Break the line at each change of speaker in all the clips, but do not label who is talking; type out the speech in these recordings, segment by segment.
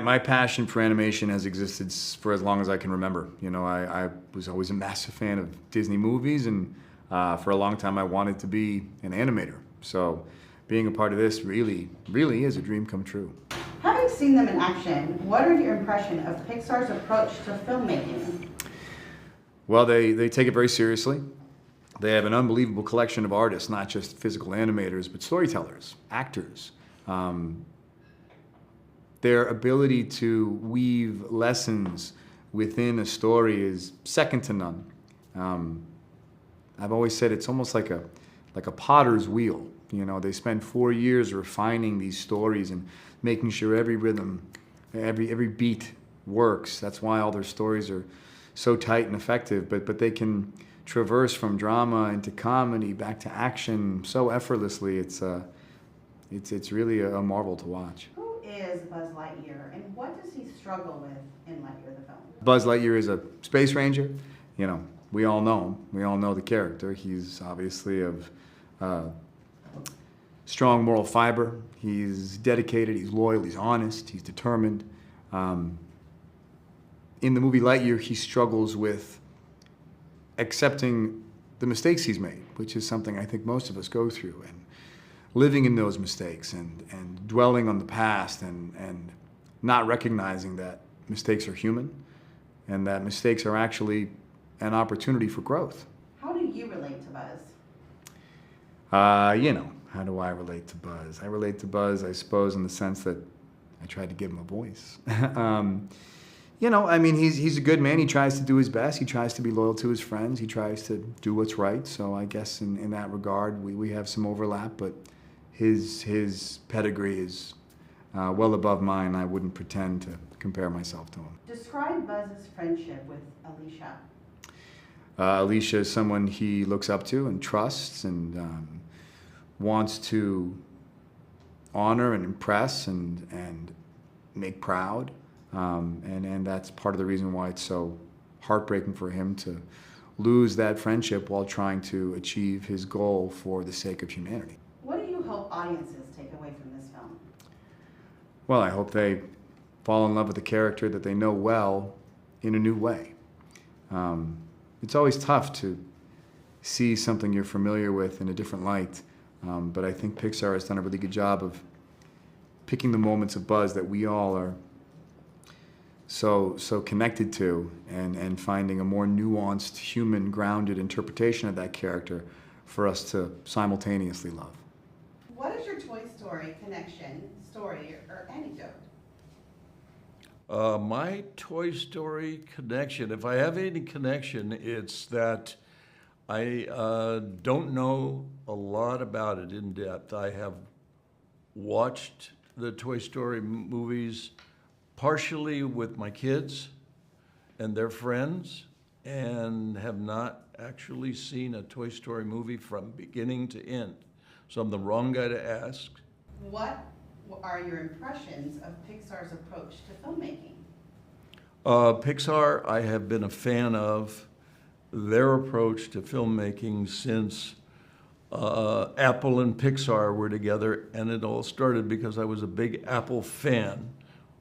My passion for animation has existed for as long as I can remember. You know, I was always a massive fan of Disney movies, and for a long time I wanted to be an animator. So being a part of this really is a dream come true.
Having seen them in action, what are your impression of Pixar's approach to filmmaking?
Well, they take it very seriously. They have an unbelievable collection of artists, not just physical animators, but storytellers, actors. Their ability to weave lessons within a story is second to none. I've always said it's almost like a potter's wheel. You know, they spend 4 years refining these stories and making sure every rhythm, every beat works. That's why all their stories are so tight and effective. But they can traverse from drama into comedy back to action so effortlessly. It's really a marvel to watch.
Who is Buzz Lightyear, and what does he struggle with in Lightyear the film?
Buzz Lightyear is a space ranger. You know, we all know him. We all know the character. He's obviously of strong moral fiber. He's dedicated, he's loyal, he's honest, he's determined. In the movie Lightyear, he struggles with accepting the mistakes he's made, which is something I think most of us go through, and living in those mistakes and dwelling on the past and not recognizing that mistakes are human and that mistakes are actually an opportunity for growth.
How do you relate to Buzz?
You know, how do I relate to Buzz? I relate to Buzz, I suppose, in the sense that I tried to give him a voice. You know, I mean, he's a good man. He tries to do his best. He tries to be loyal to his friends. He tries to do what's right. So I guess in that regard, we have some overlap, but his pedigree is well above mine. I wouldn't pretend to compare myself to him.
Describe Buzz's friendship with Alisha.
Alicia is someone he looks up to and trusts and wants to honor and impress and make proud. And that's part of the reason why it's so heartbreaking for him to lose that friendship while trying to achieve his goal for the sake of humanity.
What do you hope audiences take away from this film?
Well, I hope they fall in love with the character that they know well in a new way. It's always tough to see something you're familiar with in a different light, but I think Pixar has done a really good job of picking the moments of Buzz that we all are so connected to and finding a more nuanced, human, grounded interpretation of that character for us to simultaneously love.
What is your Toy Story connection, story, or anecdote?
My Toy Story connection, if I have any connection, it's that I don't know a lot about it in depth. I have watched the Toy Story movies partially with my kids and their friends, and have not actually seen a Toy Story movie from beginning to end. So I'm the wrong guy to ask.
What are your impressions of Pixar's approach to filmmaking?
Pixar, I have been a fan of their approach to filmmaking since Apple and Pixar were together, and it all started because I was a big Apple fan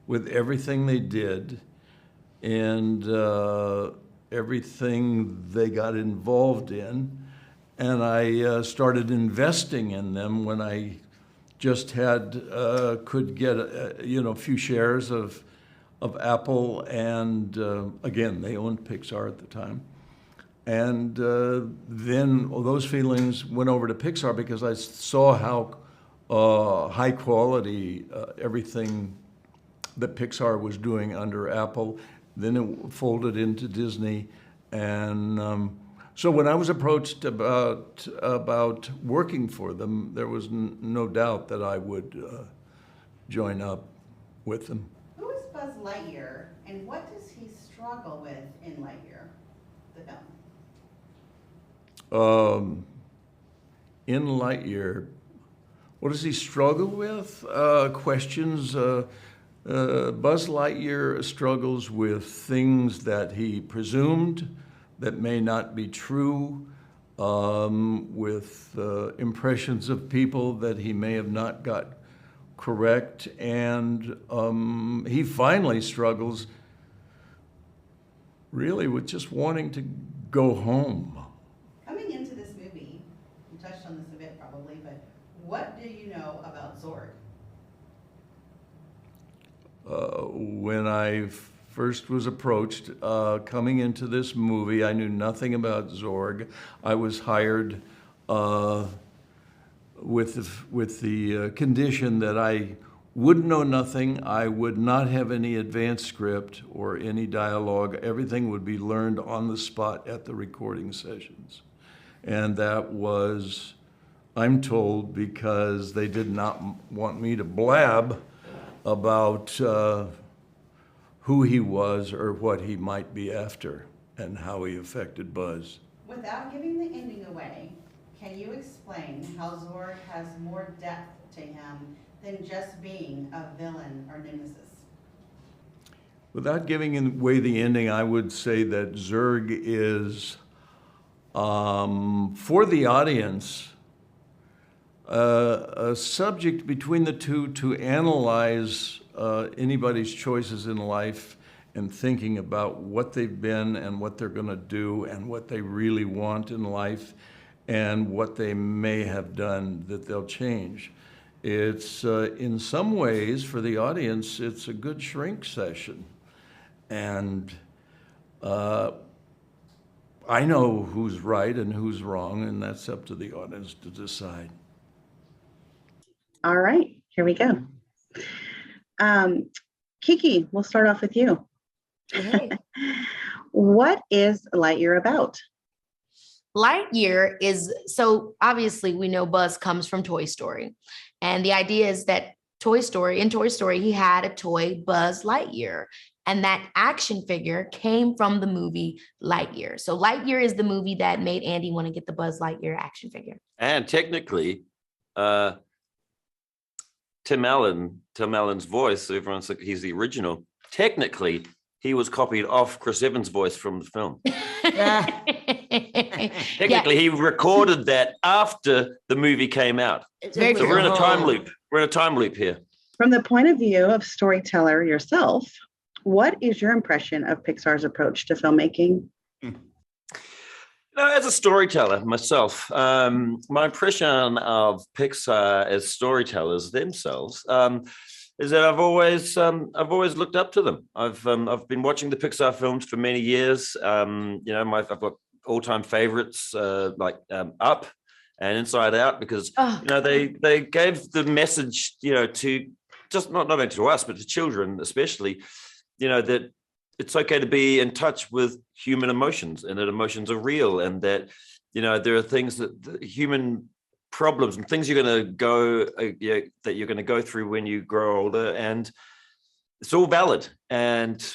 with everything they did and everything they got involved in. And I started investing in them when I just could get a few shares of Apple, and again, they owned Pixar at the time. And then those feelings went over to Pixar because I saw how high quality everything that Pixar was doing under Apple. Then it folded into Disney, and so when I was approached about working for them, there was no doubt that I would join up with them.
Who is Buzz Lightyear, and what does he struggle with in Lightyear, the film?
In Lightyear, what does he struggle with? Questions. Buzz Lightyear struggles with things that he presumed that may not be true, with impressions of people that he may have not got correct, and he finally struggles really with just wanting to go home.
Coming into this movie, you touched on this a bit probably, but what do you know about Zurg?
When I first was approached coming into this movie, I knew nothing about Zurg. I was hired with the condition that I would know nothing. I would not have any advanced script or any dialogue. Everything would be learned on the spot at the recording sessions. And that was, I'm told, because they did not want me to blab about who he was or what he might be after and how he affected Buzz.
Without giving the ending away, can you explain how Zurg has more depth to him than just being a villain or nemesis?
Without giving away the ending, I would say that Zurg is, for the audience, a subject between the two to analyze anybody's choices in life and thinking about what they've been and what they're going to do and what they really want in life and what they may have done that they'll change. It's, in some ways, for the audience, it's a good shrink session. And I know who's right and who's wrong, and that's up to the audience to decide.
All right, here we go. Keke, we'll start off with you.
Hey.
What is Lightyear about?
Lightyear is, so obviously we know Buzz comes from Toy Story. And the idea is that in Toy Story, he had a toy, Buzz Lightyear. And that action figure came from the movie Lightyear. So Lightyear is the movie that made Andy want to get the Buzz Lightyear action figure.
And technically, Tim Allen's voice, everyone's like, he's the original. Technically, he was copied off Chris Evans' voice from the film. Technically, he recorded that after the movie came out.
It's very
So
true.
we're in a time loop. We're in a time loop here.
From the point of view of storyteller yourself, what is your impression of Pixar's approach to filmmaking?
As a storyteller myself, my impression of Pixar as storytellers themselves is that I've always looked up to them. I've been watching the Pixar films for many years. I've got all-time favorites like Up and Inside Out because they gave the message to just not only to us but to children especially, that it's okay to be in touch with human emotions and that emotions are real and that there are things that human problems and things you're going to go through when you grow older, and it's all valid, and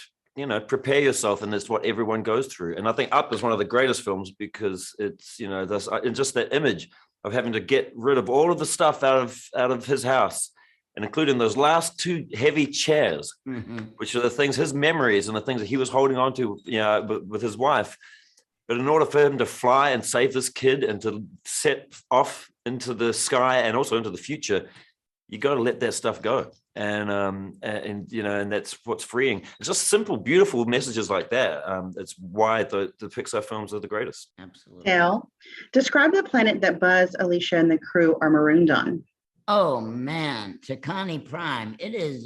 prepare yourself, and that's what everyone goes through. And I think Up is one of the greatest films because it's it's just that image of having to get rid of all of the stuff out of his house, and including those last two heavy chairs, which are the things, his memories and the things that he was holding on to with his wife. But in order for him to fly and save this kid and to set off into the sky and also into the future, you got to let that stuff go. And that's what's freeing. It's just simple, beautiful messages like that. It's why the Pixar films are the greatest.
Absolutely.
Dale, describe the planet that Buzz, Alicia, and the crew are marooned on.
Oh man, Takani Prime. It is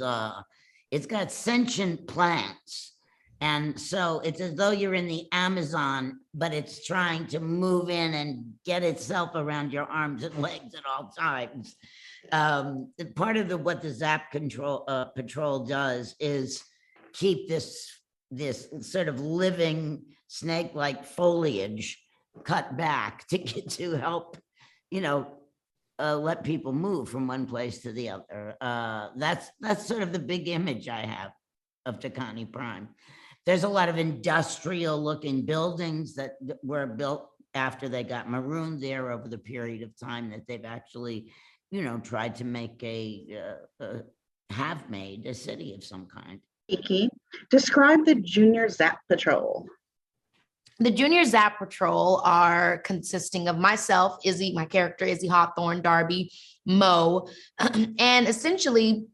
it's got sentient plants. And so it's as though you're in the Amazon, but it's trying to move in and get itself around your arms and legs at all times. Part of what the Zap Patrol does is keep this sort of living snake-like foliage cut back to help, let people move from one place to the other. That's sort of the big image I have of Takani Prime. There's a lot of industrial looking buildings that were built after they got marooned there over the period of time that they've actually, tried to make have made a city of some kind.
Keke, describe the Junior Zap Patrol.
The Junior Zap Patrol are consisting of myself, Izzy, my character, Izzy Hawthorne, Darby, Mo, and essentially,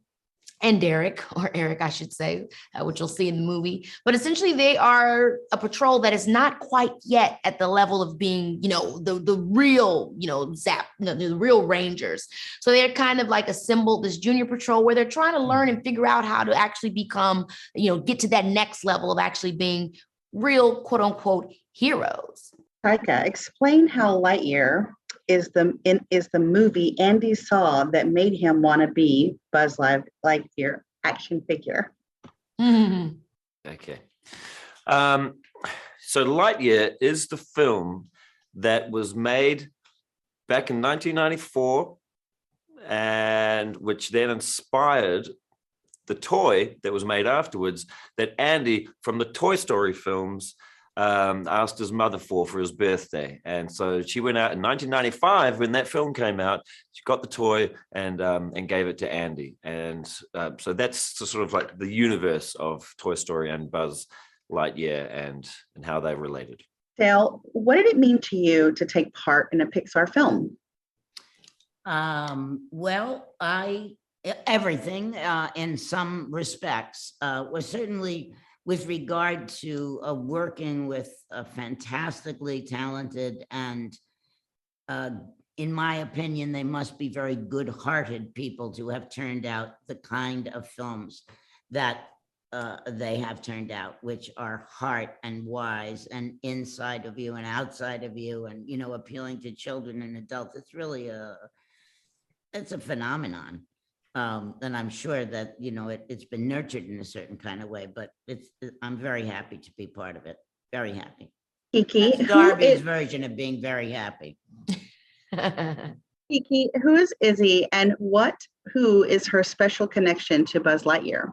and Derek, or Eric, I should say, which you'll see in the movie. But essentially, they are a patrol that is not quite yet at the level of being, the real, Zap, the real Rangers. So they're kind of like assembled this junior patrol where they're trying to learn and figure out how to actually become, get to that next level of actually being real, quote unquote, heroes.
Taika, explain how Lightyear is the movie Andy saw that made him want to be Buzz Lightyear action figure.
Mm-hmm.
Okay. So Lightyear is the film that was made back in 1994 and which then inspired the toy that was made afterwards that Andy from the Toy Story films asked his mother for his birthday. And so she went out in 1995 when that film came out, she got the toy and gave it to Andy. And so that's the sort of like the universe of Toy Story and Buzz Lightyear and how they related.
Dale, what did it mean to you to take part in a Pixar film?
Well, everything in some respects was certainly with regard to working with a fantastically talented and, in my opinion, they must be very good-hearted people to have turned out the kind of films that they have turned out, which are heart and wise and inside of you and outside of you and, appealing to children and adults. It's really it's a phenomenon. And I'm sure that, it's been nurtured in a certain kind of way, but I'm very happy to be part of it. Very happy.
Keke,
That's Darby's version of being very happy.
Keke, who is Izzy and who is her special connection to Buzz Lightyear?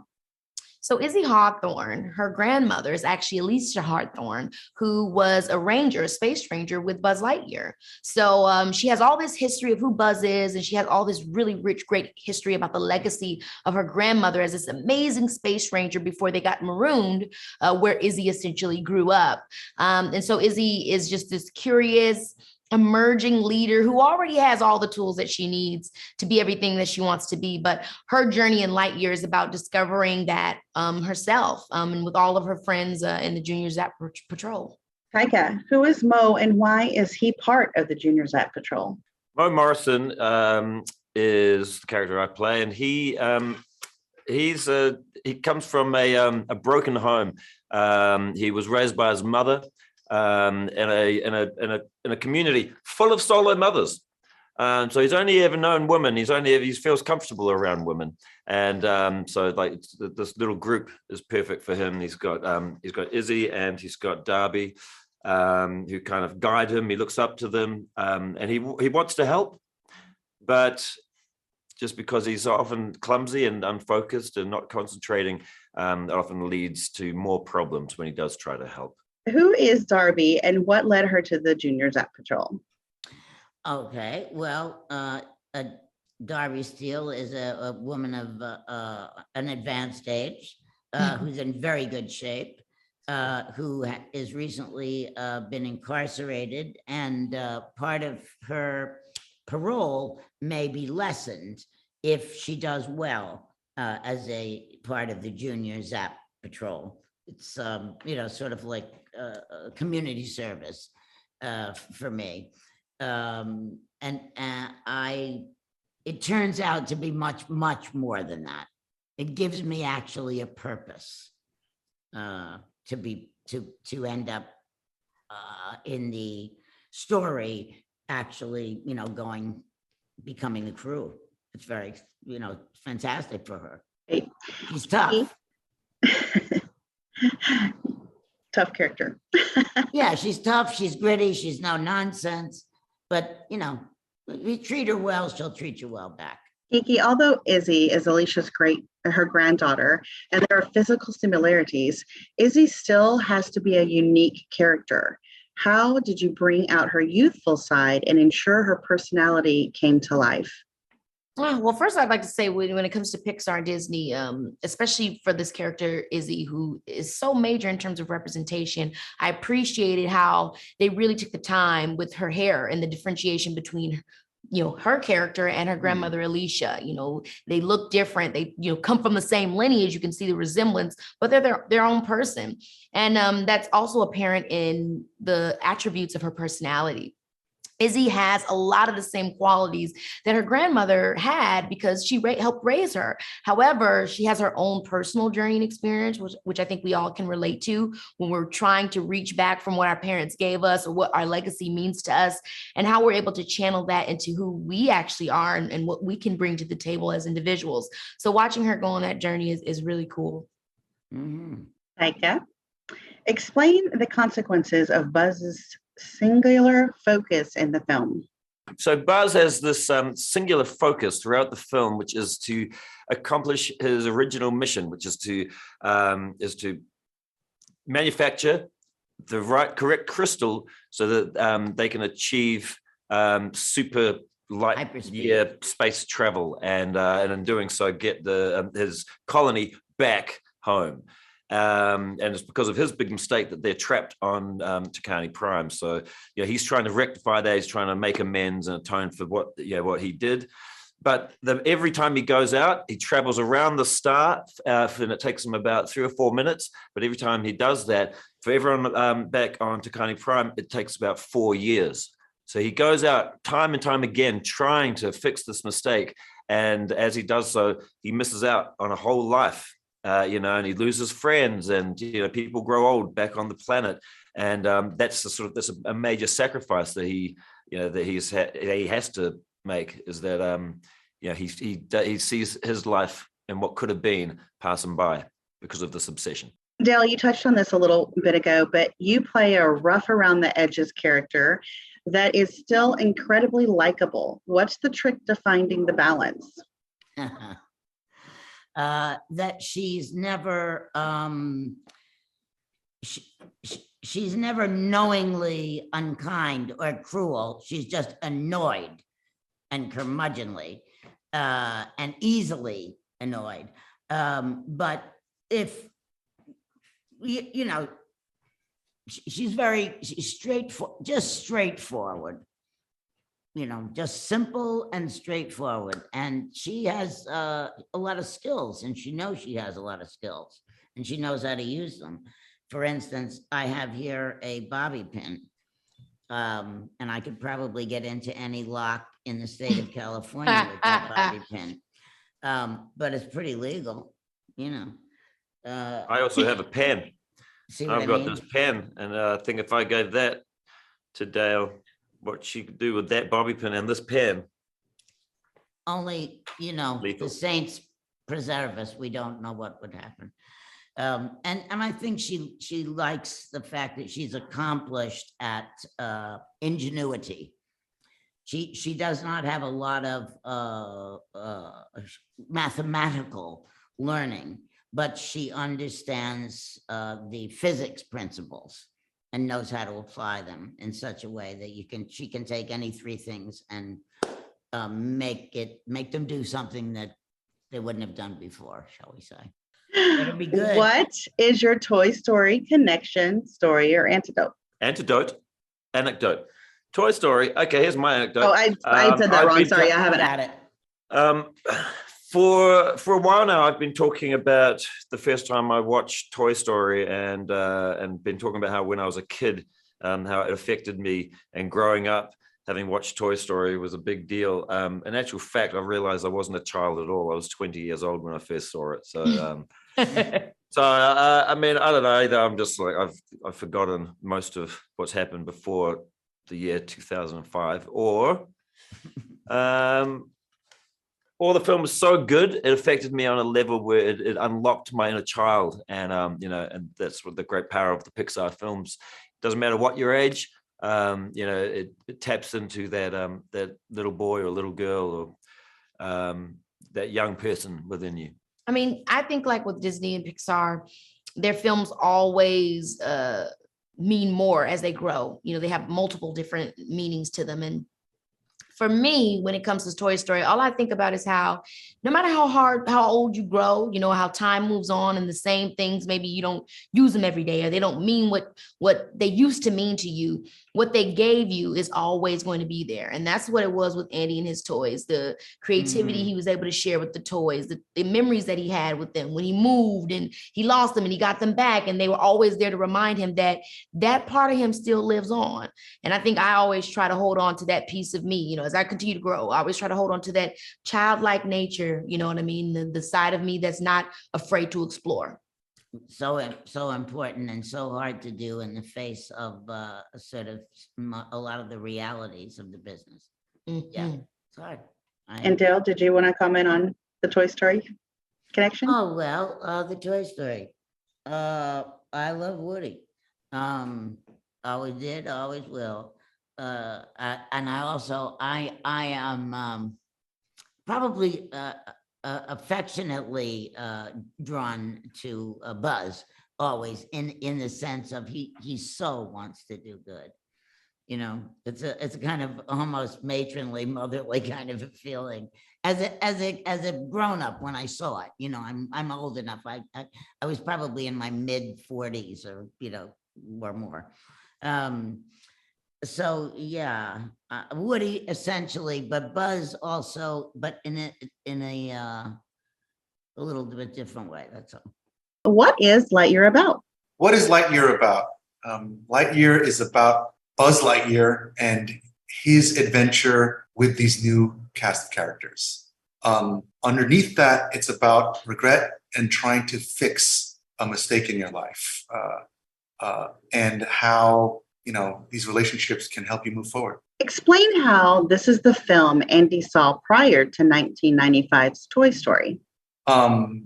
So Izzy Hawthorne, her grandmother is actually Alisha Hawthorne, who was a ranger, a space ranger with Buzz Lightyear. So she has all this history of who Buzz is, and she has all this really rich, great history about the legacy of her grandmother as this amazing space ranger before they got marooned, where Izzy essentially grew up. And so Izzy is just this curious, emerging leader who already has all the tools that she needs to be everything that she wants to be. But her journey in Lightyear is about discovering that herself and with all of her friends in the Junior Zap Patrol.
Taika, who is Mo and why is he part of the Junior Zap Patrol?
Mo Morrison is the character I play, and he comes from a broken home. He was raised by his mother in a community full of solo mothers. So he's only ever known women. He feels comfortable around women, and so like this little group is perfect for him. He's got Izzy and he's got Darby, who kind of guide him. He looks up to them, and he wants to help, but just because he's often clumsy and unfocused and not concentrating, it often leads to more problems when he does try to help.
Who is Darby and what led her to the Junior Zap Patrol?
Okay, well, Darby Steele is a woman of an advanced age who's in very good shape, who is recently been incarcerated, and part of her parole may be lessened if she does well as a part of the Junior Zap Patrol. It's sort of like community service for me, and it turns out to be much more than that. It gives me actually a purpose to end up in the story actually becoming the crew. It's very fantastic for her. She's tough.
Tough character.
Yeah, she's tough. She's gritty. She's no nonsense. But, if you treat her well, she'll treat you well back.
Keke, although Izzy is Alicia's her granddaughter, and there are physical similarities, Izzy still has to be a unique character. How did you bring out her youthful side and ensure her personality came to life?
Well, first, I'd like to say when it comes to Pixar and Disney, especially for this character, Izzy, who is so major in terms of representation, I appreciated how they really took the time with her hair and the differentiation between her character and her grandmother Alicia. They look different. They come from the same lineage. You can see the resemblance, but they're their own person. And that's also apparent in the attributes of her personality. Izzy has a lot of the same qualities that her grandmother had because she helped raise her. However, she has her own personal journey and experience, which I think we all can relate to when we're trying to reach back from what our parents gave us or what our legacy means to us, and how we're able to channel that into who we actually are and what we can bring to the table as individuals. So watching her go on that journey is really cool.
Mhm.
Taika, explain the consequences of Buzz's singular focus in the film.
So Buzz has this singular focus throughout the film, which is to accomplish his original mission, which is to manufacture the correct crystal so that they can achieve super light year space travel, and in doing so get his colony back home. And it's because of his big mistake that they're trapped on Tikani Prime. So he's trying to rectify that. He's trying to make amends and atone for what he did. But every time he goes out, he travels around the star, and it takes him about 3 or 4 minutes. But every time he does that, for everyone back on Tikani Prime, it takes about 4 years. So he goes out time and time again trying to fix this mistake. And as he does so, he misses out on a whole life. And he loses friends, and people grow old back on the planet, and that's a major sacrifice that he has to make, is that he sees his life and what could have been passing by because of this obsession.
Dale, you touched on this a little bit ago, but you play a rough around the edges character that is still incredibly likable. What's the trick to finding the balance?
That she's never she's never knowingly unkind or cruel. She's just annoyed and curmudgeonly and easily annoyed. But if she's straightforward. Just simple and straightforward. And she has a lot of skills, and she knows she has a lot of skills, and she knows how to use them. For instance, I have here a bobby pin, and I could probably get into any lock in the state of California with that bobby pin. But it's pretty legal,
I also have a pen. I've got this pen, and I think if I gave that to Dale, what she could do with that bobby pin and this pen.
Only, the saints preserve us. We don't know what would happen. And I think she likes the fact that she's accomplished at ingenuity. She does not have a lot of mathematical learning, but she understands the physics principles and knows how to apply them in such a way that she can take any three things and make them do something that they wouldn't have done before, shall we say. It'll be good.
What is your Toy Story connection, story, or anecdote?
Anecdote. Toy Story. Okay, here's my anecdote.
Oh, I said that wrong. Sorry, I haven't.
Got it.
For a while now, I've been talking about the first time I watched Toy Story, and been talking about how when I was a kid, how it affected me, and growing up having watched Toy Story was a big deal. In actual fact, I realized I wasn't a child at all. I was 20 years old when I first saw it. So, I don't know. Either I'm just like I've forgotten most of what's happened before the year 2005, or the film was so good it affected me on a level where it unlocked my inner child, and and that's what the great power of the Pixar films. Doesn't matter what your age, it taps into that little boy or little girl or that young person within you.
I mean, I think like with Disney and Pixar, their films always mean more as they grow. They have multiple different meanings to them, and for me, when it comes to Toy Story, all I think about is how no matter how old you grow, you know, how time moves on and the same things, maybe you don't use them every day or they don't mean what they used to mean to you. What they gave you is always going to be there. And that's what it was with Andy and his toys, the creativity he was able to share with the toys, the memories that he had with them when he moved and he lost them and he got them back. And they were always there to remind him that that part of him still lives on. And I think I always try to hold on to that piece of me, you know, as I continue to grow. I always try to hold on to that childlike nature, you know what I mean? The side of me that's not afraid to explore.
So important and so hard to do in the face of sort of a lot of the realities of the business. Yeah, it's hard.
And Dale, did you want to comment on the Toy Story connection?
Oh, well, the Toy Story. I love Woody. Always did, always will. And I am probably affectionately drawn to Buzz always in the sense of he so wants to do good. You know, it's a kind of almost matronly, motherly kind of a feeling as a grown up when I saw it. You know, I'm old enough. I was probably in my mid 40s or, you know, or more. So yeah, Woody essentially, but Buzz also, but in a little bit different way. That's all.
What is Lightyear about?
What is Lightyear about? Lightyear is about Buzz Lightyear and his adventure with these new cast of characters. Underneath that, it's about regret and trying to fix a mistake in your life, and how, you know, these relationships can help you move forward.
Explain how this is the film Andy saw prior to 1995's Toy Story.
So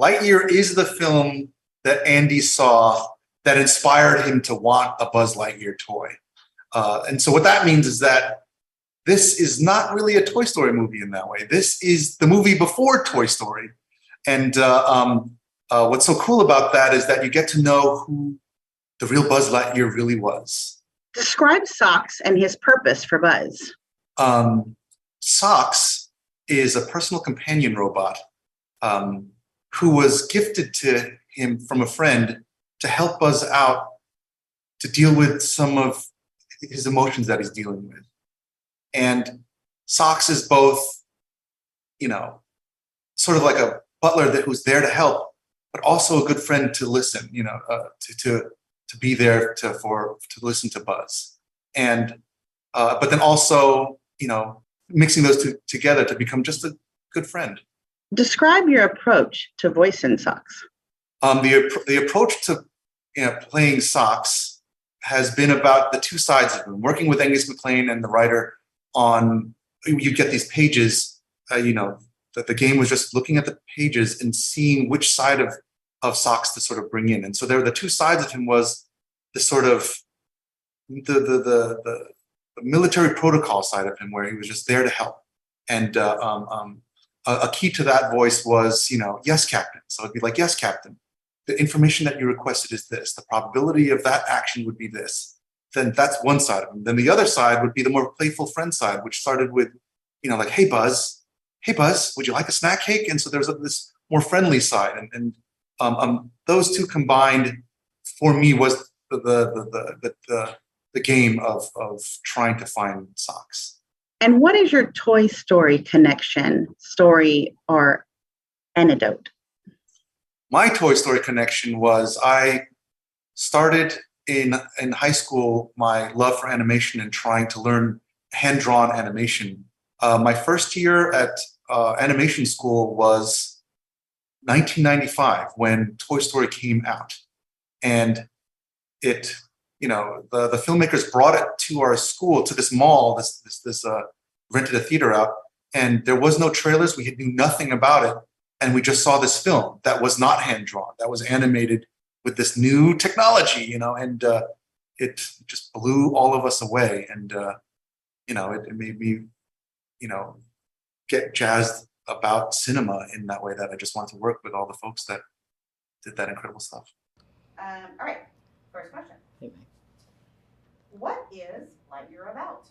Lightyear is the film that Andy saw that inspired him to want a Buzz Lightyear toy. And so what that means is that this is not really a Toy Story movie in that way. This is the movie before Toy Story. And what's so cool about that is that you get to know who the real Buzz Lightyear really was.
Describe Socks and his purpose for Buzz.
Socks is a personal companion robot who was gifted to him from a friend to help Buzz out to deal with some of his emotions that he's dealing with. And Socks is both, you know, sort of like a butler who's there to help, but also a good friend to listen, you know, to be there to listen to Buzz. And but then also, you know, mixing those two together to become just a good friend.
Describe your approach to voicing Socks.
The approach to, you know, playing Socks has been about the two sides of him. Working with Angus Maclane and the writer on, you get these pages, you know, that the game was just looking at the pages and seeing which side of Socks to sort of bring in. And so there were the two sides of him was the sort of the military protocol side of him, where he was just there to help. And a key to that voice was, you know, yes, Captain. So it'd be like, yes, Captain, the information that you requested is this. The probability of that action would be this. Then that's one side of him. Then the other side would be the more playful friend side, which started with, you know, like, hey, Buzz, would you like a snack cake? And so there's this more friendly side. And those two combined for me was the game of trying to find Socks.
And what is your Toy Story connection, story, or anecdote?
My Toy Story connection was I started in high school my love for animation and trying to learn hand-drawn animation. My first year at animation school was 1995 when Toy Story came out. And it, you know, the filmmakers brought it to our school, to this mall, this rented a theater out, and there was no trailers. We knew nothing about it. And we just saw this film that was not hand-drawn, that was animated with this new technology, you know, and it just blew all of us away. And, you know, it made me, you know, get jazzed about cinema in that way, that I just wanted to work with all the folks that did that incredible stuff.
All right, first question. What is Lightyear about?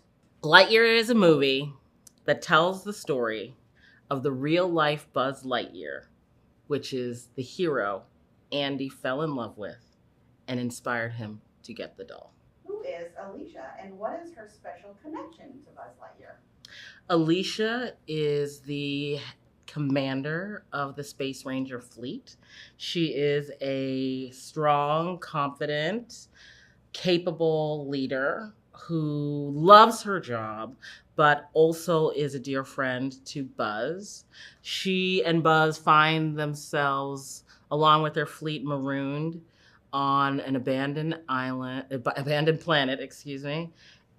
Lightyear is a movie that tells the story of the real-life Buzz Lightyear, which is the hero Andy fell in love with and inspired him to get the doll.
Who is Alisha, and what is her special connection to Buzz Lightyear?
Alisha is the commander of the Space Ranger fleet. She is a strong, confident, capable leader who loves her job, but also is a dear friend to Buzz. She and Buzz find themselves, along with their fleet, marooned on an abandoned planet,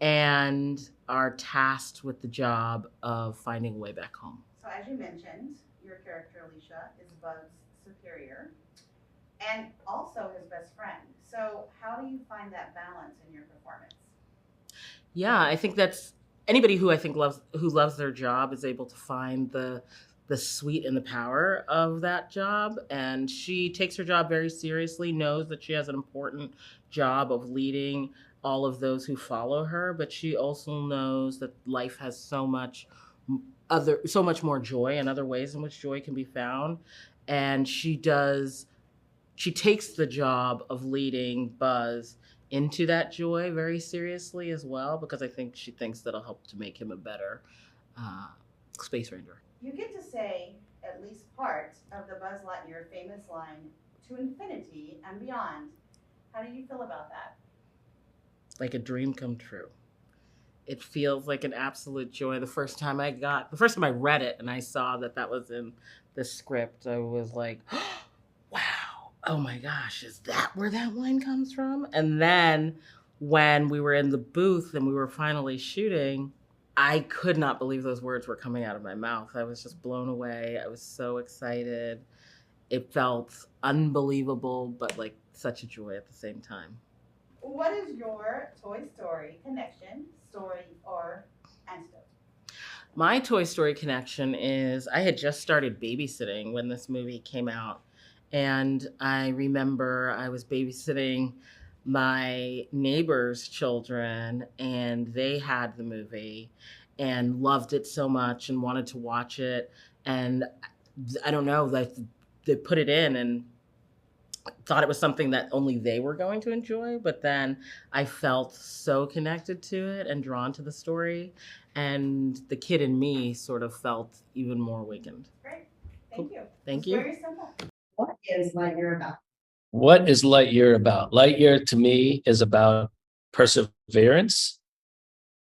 and are tasked with the job of finding a way back home.
So as you mentioned, your character Alisha is Buzz's superior and also his best friend. So how do you find that balance in your performance?
Yeah, I think that's anybody who loves their job is able to find the sweet and the power of that job. And she takes her job very seriously, knows that she has an important job of leading all of those who follow her, but she also knows that life has so much more joy and other ways in which joy can be found. And she takes the job of leading Buzz into that joy very seriously as well, because I think she thinks that'll help to make him a better Space Ranger.
You get to say at least part of the Buzz Lightyear famous line, "To infinity and beyond." How do you feel about that?
Like a dream come true. It feels like an absolute joy. The first time I read it and I saw that was in the script, I was like, wow, oh my gosh, is that where that line comes from? And then when we were in the booth and we were finally shooting, I could not believe those words were coming out of my mouth. I was just blown away. I was so excited. It felt unbelievable, but like such a joy at the same time.
What is your Toy Story connection, story, or anecdote?
My Toy Story connection is I had just started babysitting when this movie came out. And I remember I was babysitting my neighbor's children, and they had the movie and loved it so much and wanted to watch it. And I don't know, they put it in and thought it was something that only they were going to enjoy, but then I felt so connected to it and drawn to the story, and the kid in me sort of felt even more awakened.
Great, thank you.
Thank
It's
you.
very simple. What is Lightyear about?
What is Lightyear about? Lightyear to me is about perseverance,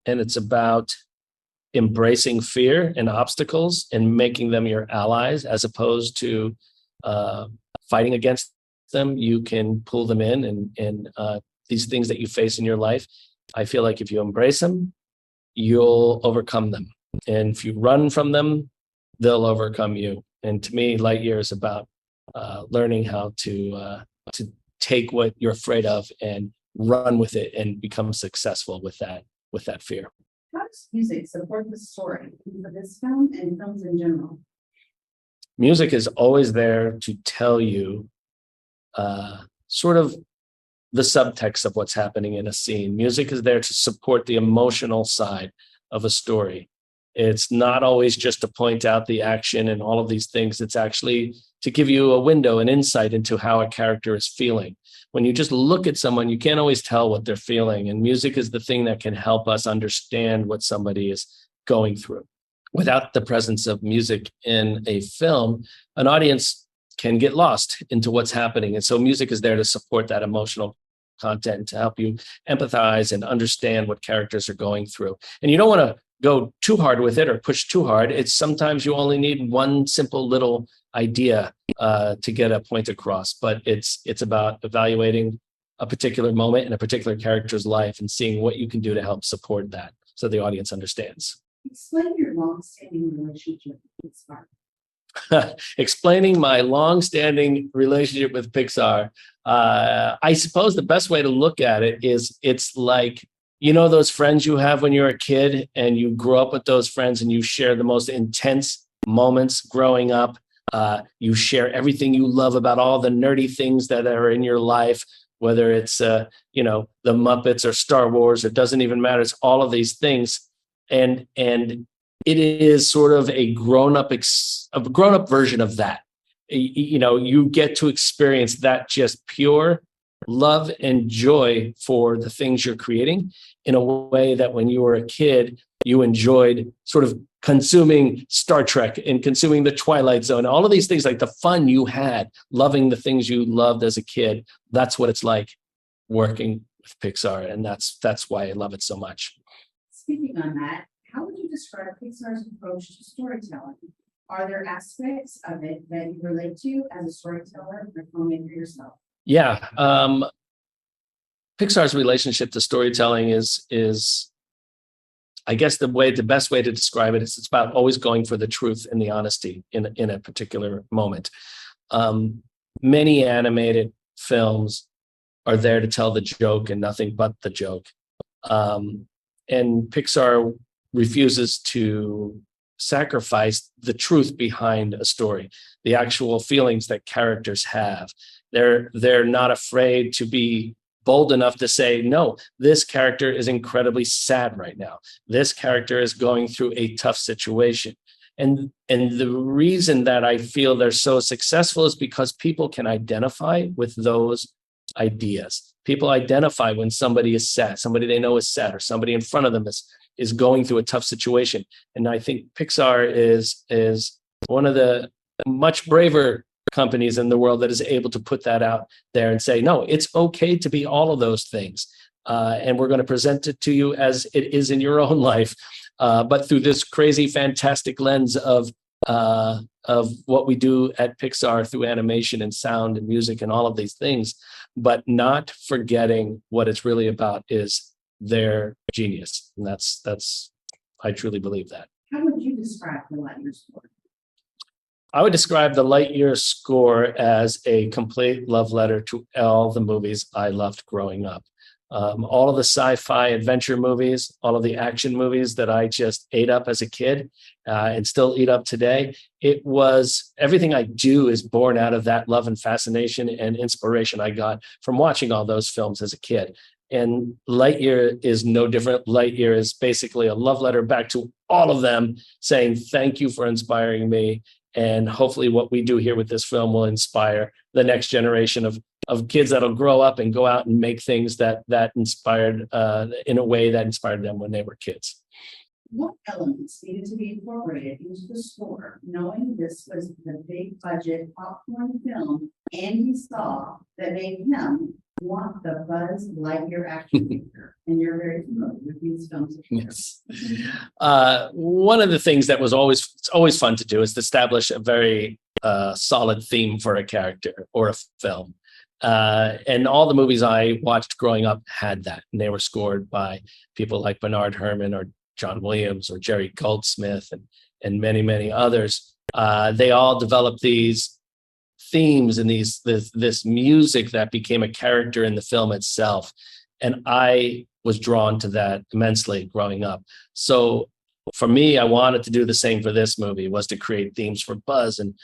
and it's about embracing fear and obstacles and making them your allies as opposed to fighting against them. You can pull them in, and these things that you face in your life, I feel like if you embrace them, you'll overcome them. And if you run from them, they'll overcome you. And to me, Lightyear is about learning how to take what you're afraid of and run with it and become successful with that fear.
How does music support the story for this film and films in general?
Music is always there to tell you sort of the subtext of what's happening in a scene. Music is there to support the emotional side of a story. It's not always just to point out the action and all of these things. It's actually to give you a window, an insight into how a character is feeling. When you just look at someone, you can't always tell what they're feeling. And music is the thing that can help us understand what somebody is going through. Without the presence of music in a film, an audience can get lost into what's happening. And so music is there to support that emotional content, to help you empathize and understand what characters are going through. And you don't want to go too hard with it or push too hard. It's sometimes you only need one simple little idea to get a point across, but it's about evaluating a particular moment in a particular character's life and seeing what you can do to help support that so the audience understands.
Explain your long-standing relationship with Pixar.
Explaining my long-standing relationship with Pixar, I suppose the best way to look at it is it's like, you know, those friends you have when you're a kid and you grow up with those friends and you share the most intense moments growing up. You share everything you love about all the nerdy things that are in your life, whether it's, the Muppets or Star Wars, it doesn't even matter. It's all of these things. and it is sort of a grown-up version of that. You know, you get to experience that just pure love and joy for the things you're creating in a way that when you were a kid, you enjoyed sort of consuming Star Trek and consuming the Twilight Zone, all of these things, like the fun you had, loving the things you loved as a kid. That's what it's like working with Pixar. And that's why I love it so much.
Speaking on that, how would you describe Pixar's approach to storytelling? Are there aspects of it that you relate to as a storyteller or filmmaker yourself?
Yeah. Pixar's relationship to storytelling is I guess the best way to describe it is it's about always going for the truth and the honesty in a particular moment. Many animated films are there to tell the joke and nothing but the joke. And Pixar refuses to sacrifice the truth behind a story, the actual feelings that characters have. They're not afraid to be bold enough to say, no, this character is incredibly sad right now. This character is going through a tough situation. And the reason that I feel they're so successful is because people can identify with those ideas. People identify when somebody is sad, somebody they know is sad, or somebody in front of them is going through a tough situation. And I think Pixar is one of the much braver companies in the world that is able to put that out there and say, no, it's okay to be all of those things. And we're going to present it to you as it is in your own life, but through this crazy, fantastic lens of what we do at Pixar through animation and sound and music and all of these things, but not forgetting what it's really about is their genius. And that's I truly believe that.
How would you describe the Lightyear score?
I would describe the Lightyear score as a complete love letter to all the movies I loved growing up. All of the sci-fi adventure movies, all of the action movies that I just ate up as a kid and still eat up today. It was everything I do is born out of that love and fascination and inspiration I got from watching all those films as a kid. And Lightyear is no different. Lightyear is basically a love letter back to all of them, saying thank you for inspiring me. And hopefully what we do here with this film will inspire the next generation of kids that'll grow up and go out and make things that inspired in a way that inspired them when they were kids.
What elements needed to be incorporated into the score, knowing this was the big budget popcorn film Andy saw that made him want the Buzz Lightyear action figure? And you're very familiar with these films.
Yes. One of the things that was always fun to do is to establish a very solid theme for a character or a film. And all the movies I watched growing up had that, and they were scored by people like Bernard Herrmann or John Williams or Jerry Goldsmith and many, many others. They all developed these themes and this music that became a character in the film itself. And I was drawn to that immensely growing up. So for me, I wanted to do the same for this movie, was to create themes for Buzz and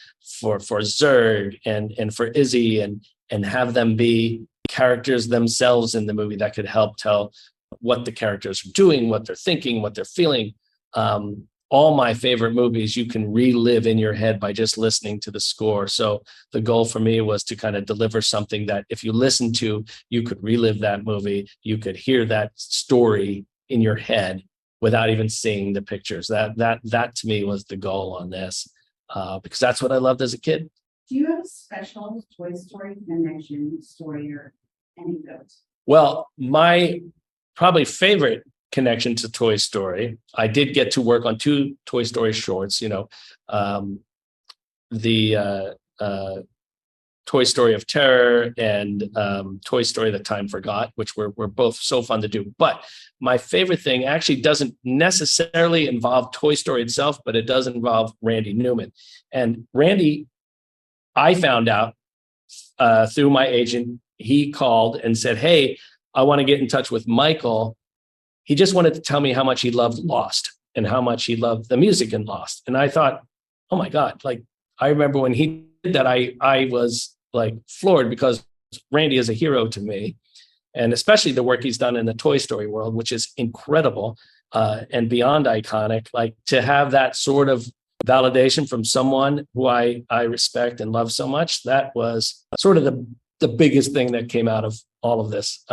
for Zurg and for Izzy and have them be characters themselves in the movie that could help tell what the characters are doing, what they're thinking, what they're feeling. All my favorite movies you can relive in your head by just listening to the score. So the goal for me was to kind of deliver something that if you listen to, you could relive that movie, you could hear that story in your head without even seeing the pictures. That to me was the goal on this, because that's what I loved as a kid.
Do you have a special Toy Story connection story or anecdote?
Well, my probably favorite connection to Toy Story, I did get to work on 2 Toy Story shorts, the Toy Story of Terror and Toy Story That Time Forgot, which were both so fun to do. But my favorite thing actually doesn't necessarily involve Toy Story itself, but it does involve Randy Newman. And Randy, I found out through my agent, he called and said, hey, I want to get in touch with Michael. He just wanted to tell me how much he loved Lost and how much he loved the music in Lost. And I thought, oh my God, like I remember when he did that, I was like floored because Randy is a hero to me. And especially the work he's done in the Toy Story world, which is incredible. and beyond iconic. Like to have that sort of validation from someone who I respect and love so much, that was sort of the biggest thing that came out of all of this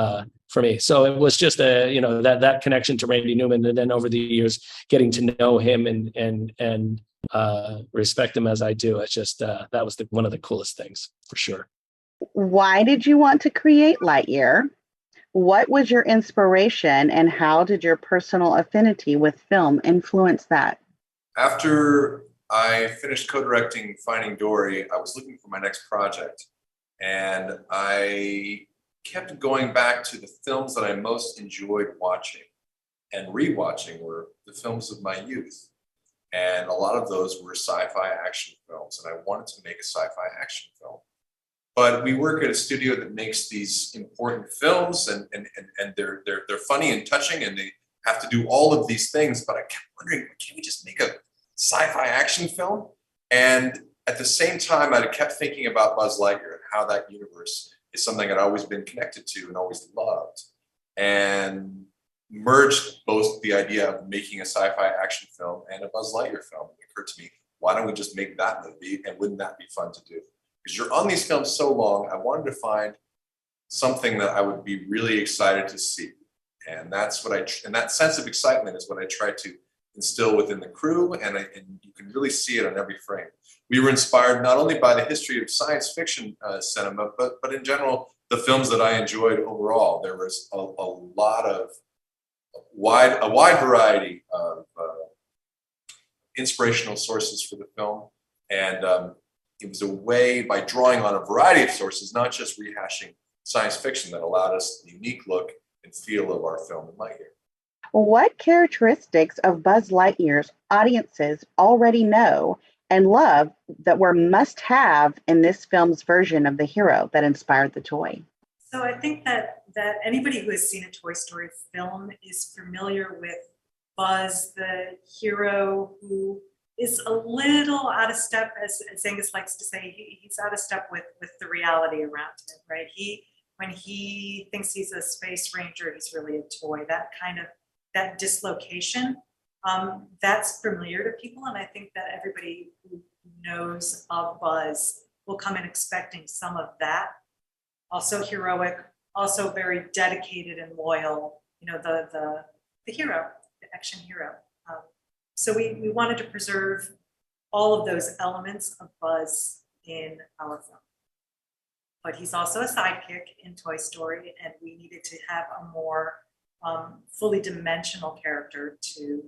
for me. So it was just that connection to Randy Newman, and then over the years getting to know him and respect him as I do. It's just that was one of the coolest things for sure.
Why did you want to create Lightyear? What was your inspiration, and how did your personal affinity with film influence that?
After I finished co-directing Finding Dory, I was looking for my next project, and I kept going back to the films that I most enjoyed watching and rewatching were the films of my youth. And a lot of those were sci-fi action films, and I wanted to make a sci-fi action film. But we work at a studio that makes these important films, and they're funny and touching, and they have to do all of these things. But I kept wondering, can we just make a sci-fi action film? And at the same time, I kept thinking about Buzz Lightyear and how that universe is something I'd always been connected to and always loved, and merged both the idea of making a sci-fi action film and a Buzz Lightyear film. It occurred to me, why don't we just make that movie, and wouldn't that be fun to do? Because you're on these films so long, I wanted to find something that I would be really excited to see. And that's what and that sense of excitement is what I tried to instill within the crew, and you can really see it on every frame. We were inspired not only by the history of science fiction cinema, but in general, the films that I enjoyed overall. There was a lot of a wide variety of inspirational sources for the film, and it was a way, by drawing on a variety of sources, not just rehashing science fiction, that allowed us the unique look and feel of our film in Lightyear.
What characteristics of Buzz Lightyear's audiences already know and love that were must-have in this film's version of the hero that inspired the toy?
So I think that anybody who has seen a Toy Story film is familiar with Buzz, the hero who is a little out of step, as Angus likes to say. He's out of step with the reality around him, right? When he thinks he's a space ranger, he's really a toy. That dislocation, that's familiar to people, and I think that everybody who knows of Buzz will come in expecting some of that. Also heroic, also very dedicated and loyal. The hero, the action hero. So we wanted to preserve all of those elements of Buzz in our film. But he's also a sidekick in Toy Story, and we needed to have a more fully dimensional character to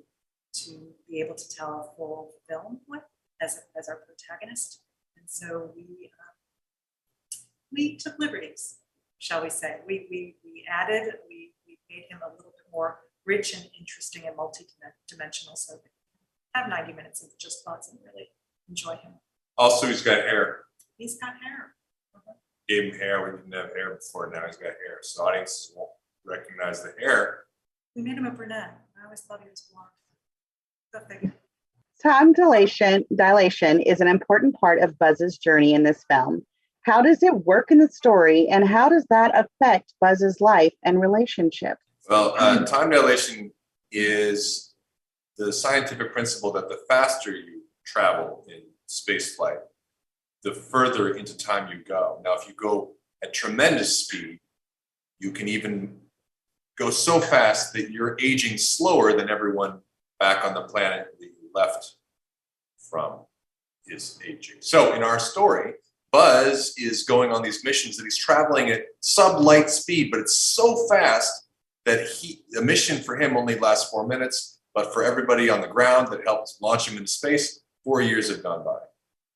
be able to tell a full film with as our protagonist. And so we took liberties, shall we say. We made him a little bit more rich and interesting and multi-dimensional, so that we have 90 minutes of just Buzz and really enjoy him.
Also, he's got hair.
He's got hair.
Gave him hair. We didn't have hair before. Now he's got hair. So audiences won't recognize the hair.
We made him a brunette. I always thought he was blonde. Go figure.
Time dilation is an important part of Buzz's journey in this film. How does it work in the story, and how does that affect Buzz's life and relationship?
Well, time dilation is the scientific principle that the faster you travel in space flight, the further into time you go. Now, if you go at tremendous speed, you can even go so fast that you're aging slower than everyone back on the planet that you left from is aging. So in our story, Buzz is going on these missions that he's traveling at sub-light speed, but it's so fast that the mission for him only lasts 4 minutes, but for everybody on the ground that helped launch him into space, 4 years have gone by.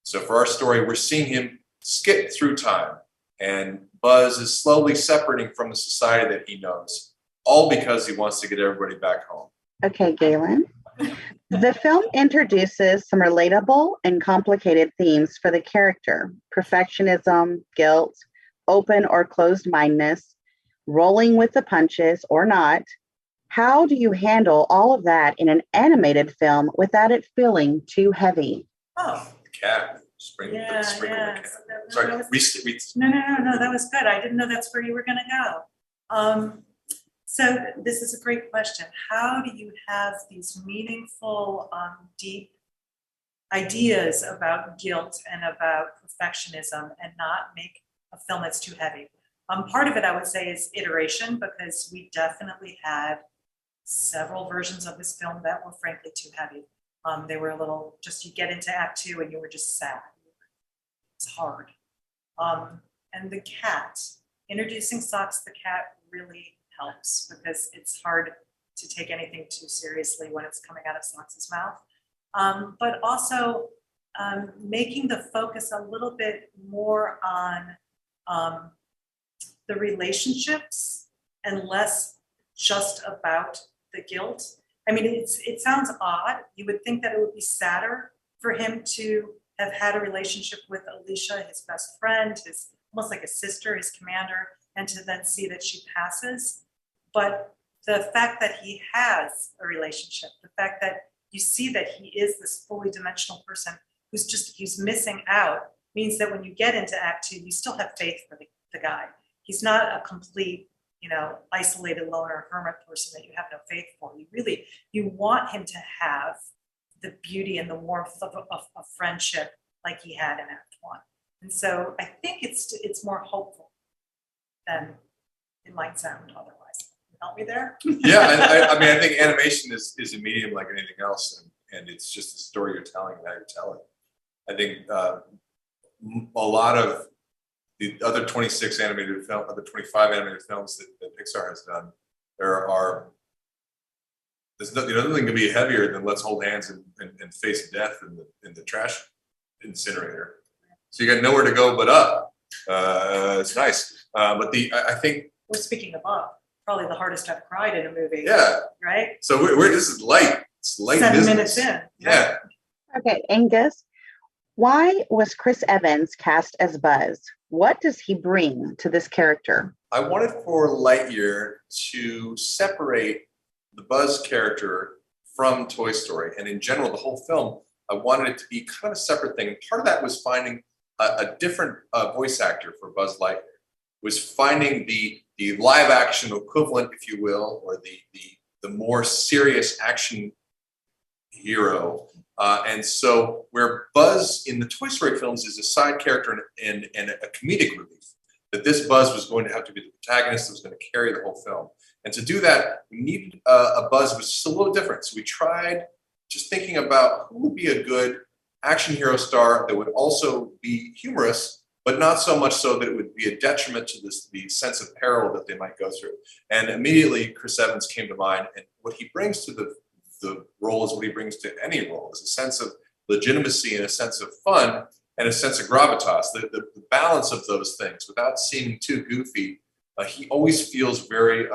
So for our story, we're seeing him skip through time, and Buzz is slowly separating from the society that he knows, all because he wants to get everybody back home.
Okay, Galyn. The film introduces some relatable and complicated themes for the character: perfectionism, guilt, open or closed-mindedness, rolling with the punches or not. How do you handle all of that in an animated film without it feeling too heavy?
Oh,
The cat, sprinkle the cat. Sorry,
No, that was good. I didn't know that's where you were going to go. So this is a great question. How do you have these meaningful, deep ideas about guilt and about perfectionism and not make a film that's too heavy? Part of it, I would say, is iteration, because we definitely had several versions of this film that were frankly too heavy. They were a little, just you get into act 2 and you were just sad. It's hard. And the cat, introducing Socks the cat really helps, because it's hard to take anything too seriously when it's coming out of Socks' mouth. But also making the focus a little bit more on the relationships and less just about the guilt. I mean, it sounds odd. You would think that it would be sadder for him to have had a relationship with Alicia, his best friend, his almost like a sister, his commander, and to then see that she passes. But the fact that he has a relationship, the fact that you see that he is this fully dimensional person who's missing out, means that when you get into act 2, you still have faith for the guy. He's not a complete, isolated loner hermit person that you have no faith for. You want him to have the beauty and the warmth of friendship like he had in act 1. And so I think it's more hopeful than it might sound otherwise. Help me there?
Yeah, I mean, I think animation is a medium like anything else, and it's just a story you're telling and how you tell it. I think a lot of the other 25 animated films that Pixar has done, there's nothing can be heavier than let's hold hands and face death in the trash incinerator. So you got nowhere to go but up. It's nice, but I think
we're speaking of up. Probably the hardest I've cried in a movie.
Yeah.
Right.
So this is light. It's light
7
business.
minutes in.
Yeah.
Okay, Angus, why was Chris Evans cast as Buzz? What does he bring to this character?
I wanted for Lightyear to separate the Buzz character from Toy Story, and in general, the whole film. I wanted it to be kind of a separate thing. And part of that was finding a different voice actor for Buzz Lightyear. Was finding the live action equivalent, if you will, or the more serious action hero. And so where Buzz in the Toy Story films is a side character and a comedic relief, that this Buzz was going to have to be the protagonist that was going to carry the whole film. And to do that, we needed a Buzz that was just a little different. So we tried just thinking about who would be a good action hero star that would also be humorous, but not so much so that it would be a detriment to the sense of peril that they might go through. And immediately, Chris Evans came to mind, and what he brings to the role is what he brings to any role, is a sense of legitimacy and a sense of fun and a sense of gravitas, the balance of those things without seeming too goofy. He always feels very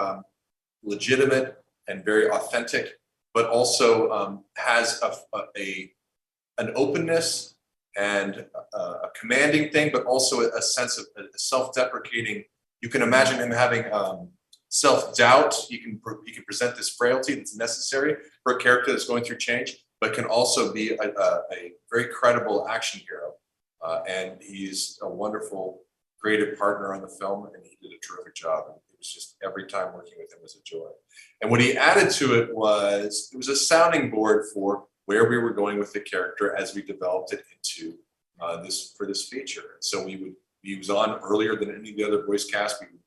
legitimate and very authentic, but also has an openness and a commanding thing, but also a sense of self-deprecating. You can imagine him having self-doubt. He can present this frailty that's necessary for a character that's going through change, but can also be a very credible action hero. And he's a wonderful creative partner on the film, and he did a terrific job. And it was just every time working with him was a joy. And what he added to it was a sounding board for where we were going with the character as we developed it into this feature. So he was on earlier than any of the other voice cast. We would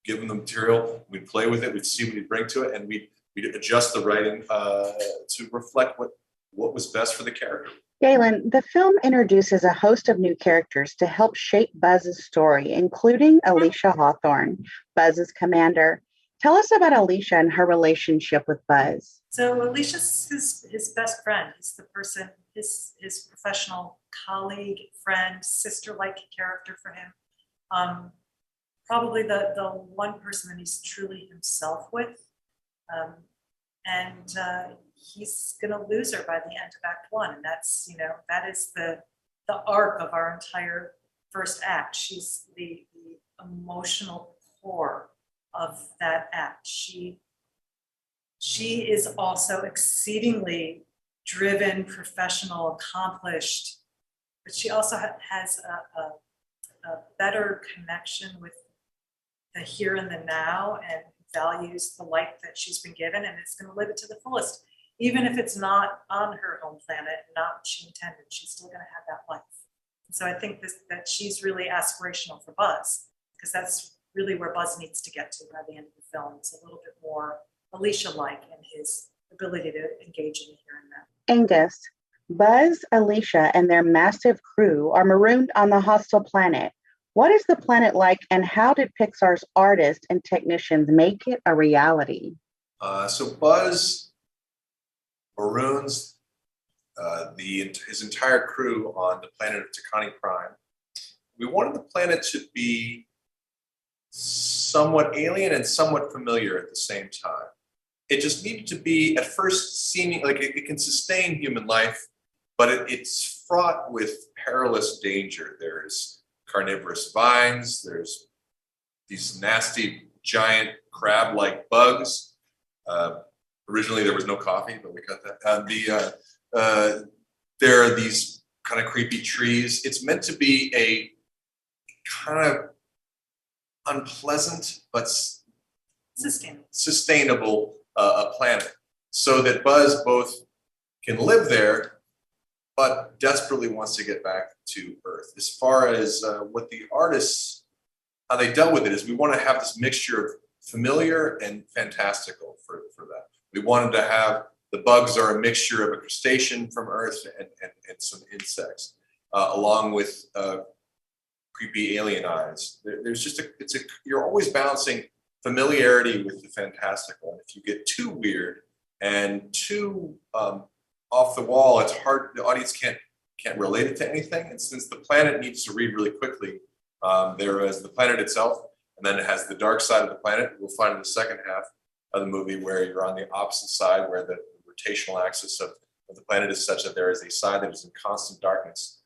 give him the material, we'd play with it, we'd see what he'd bring to it, and we'd adjust the writing to reflect what was best for the character.
Galyn, the film introduces a host of new characters to help shape Buzz's story, including Alisha Hawthorne, Buzz's commander. Tell us about Alisha and her relationship with Buzz.
So Alicia's his best friend. He's the person, his professional colleague, friend, sister-like character for him. Probably the one person that he's truly himself with. And he's gonna lose her by the end of Act 1. And that's, that is the arc of our entire first act. She's the emotional core of that act. She is also exceedingly driven, professional, accomplished, but she also has a better connection with the here and the now, and values the life that she's been given, and it's going to live it to the fullest. Even if it's not on her home planet, not what she intended, she's still going to have that life. And so I think that she's really aspirational for Buzz, because that's really where Buzz needs to get to by the end of the film. It's a little bit more Alicia-like in his ability to engage in the here and now.
Angus, Buzz, Alicia, and their massive crew are marooned on the hostile planet. What is the planet like, and how did Pixar's artists and technicians make it a reality?
So Buzz maroons his entire crew on the planet of Takani Prime. We wanted the planet to be somewhat alien and somewhat familiar at the same time. It just needed to be, at first, seeming like it can sustain human life, but it's fraught with perilous danger. There's carnivorous vines, there's these nasty giant crab-like bugs. Originally there was no coffee, but we got that. There are these kind of creepy trees. It's meant to be a kind of unpleasant but sustainable planet, so that Buzz both can live there but desperately wants to get back to Earth. As far as what the artists, how they dealt with it, is we want to have this mixture of familiar and fantastical for that. We wanted to have the bugs are a mixture of a crustacean from Earth and some insects, along with creepy alien eyes. There's just you're always balancing familiarity with the fantastical. And if you get too weird and too off the wall, it's hard. The audience can't relate it to anything. And since the planet needs to read really quickly, there is the planet itself, and then it has the dark side of the planet. We'll find in the second half of the movie where you're on the opposite side, where the rotational axis of the planet is such that there is a side that is in constant darkness,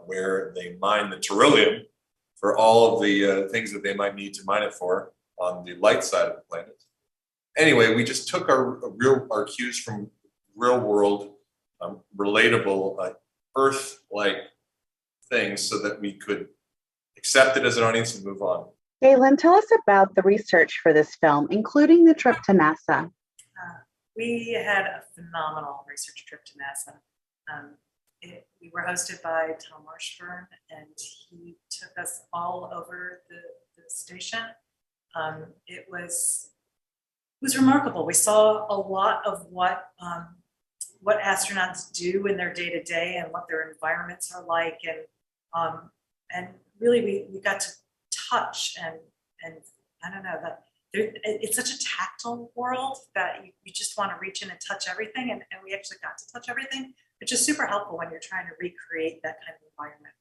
where they mine the beryllium for all of the things that they might need to mine it for on the light side of the planet. Anyway, we just took our cues from real world, relatable, Earth-like things so that we could accept it as an audience and move on.
Galyn, tell us about the research for this film, including the trip to NASA.
We had a phenomenal research trip to NASA. We were hosted by Tom Marshburn, and he took us all over the station. It was remarkable. We saw a lot of what astronauts do in their day-to-day and what their environments are like, and really we got to touch and I don't know, that it's such a tactile world that you just want to reach in and touch everything, and we actually got to touch everything, which is super helpful when you're trying to recreate that kind of environment.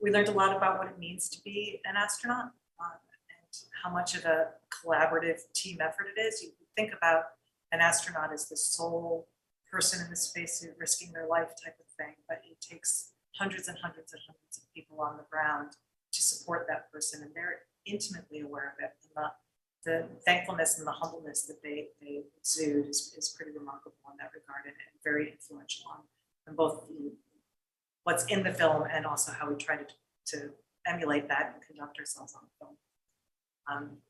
We learned a lot about what it means to be an astronaut, and how much of a collaborative team effort it is. You think about an astronaut as the sole person in the spacesuit risking their life type of thing, but it takes hundreds and hundreds and hundreds of people on the ground to support that person, and they're intimately aware of it. And the thankfulness and the humbleness that they exude is pretty remarkable in that regard, and very influential on both what's in the film and also how we try to emulate that and conduct ourselves on the film.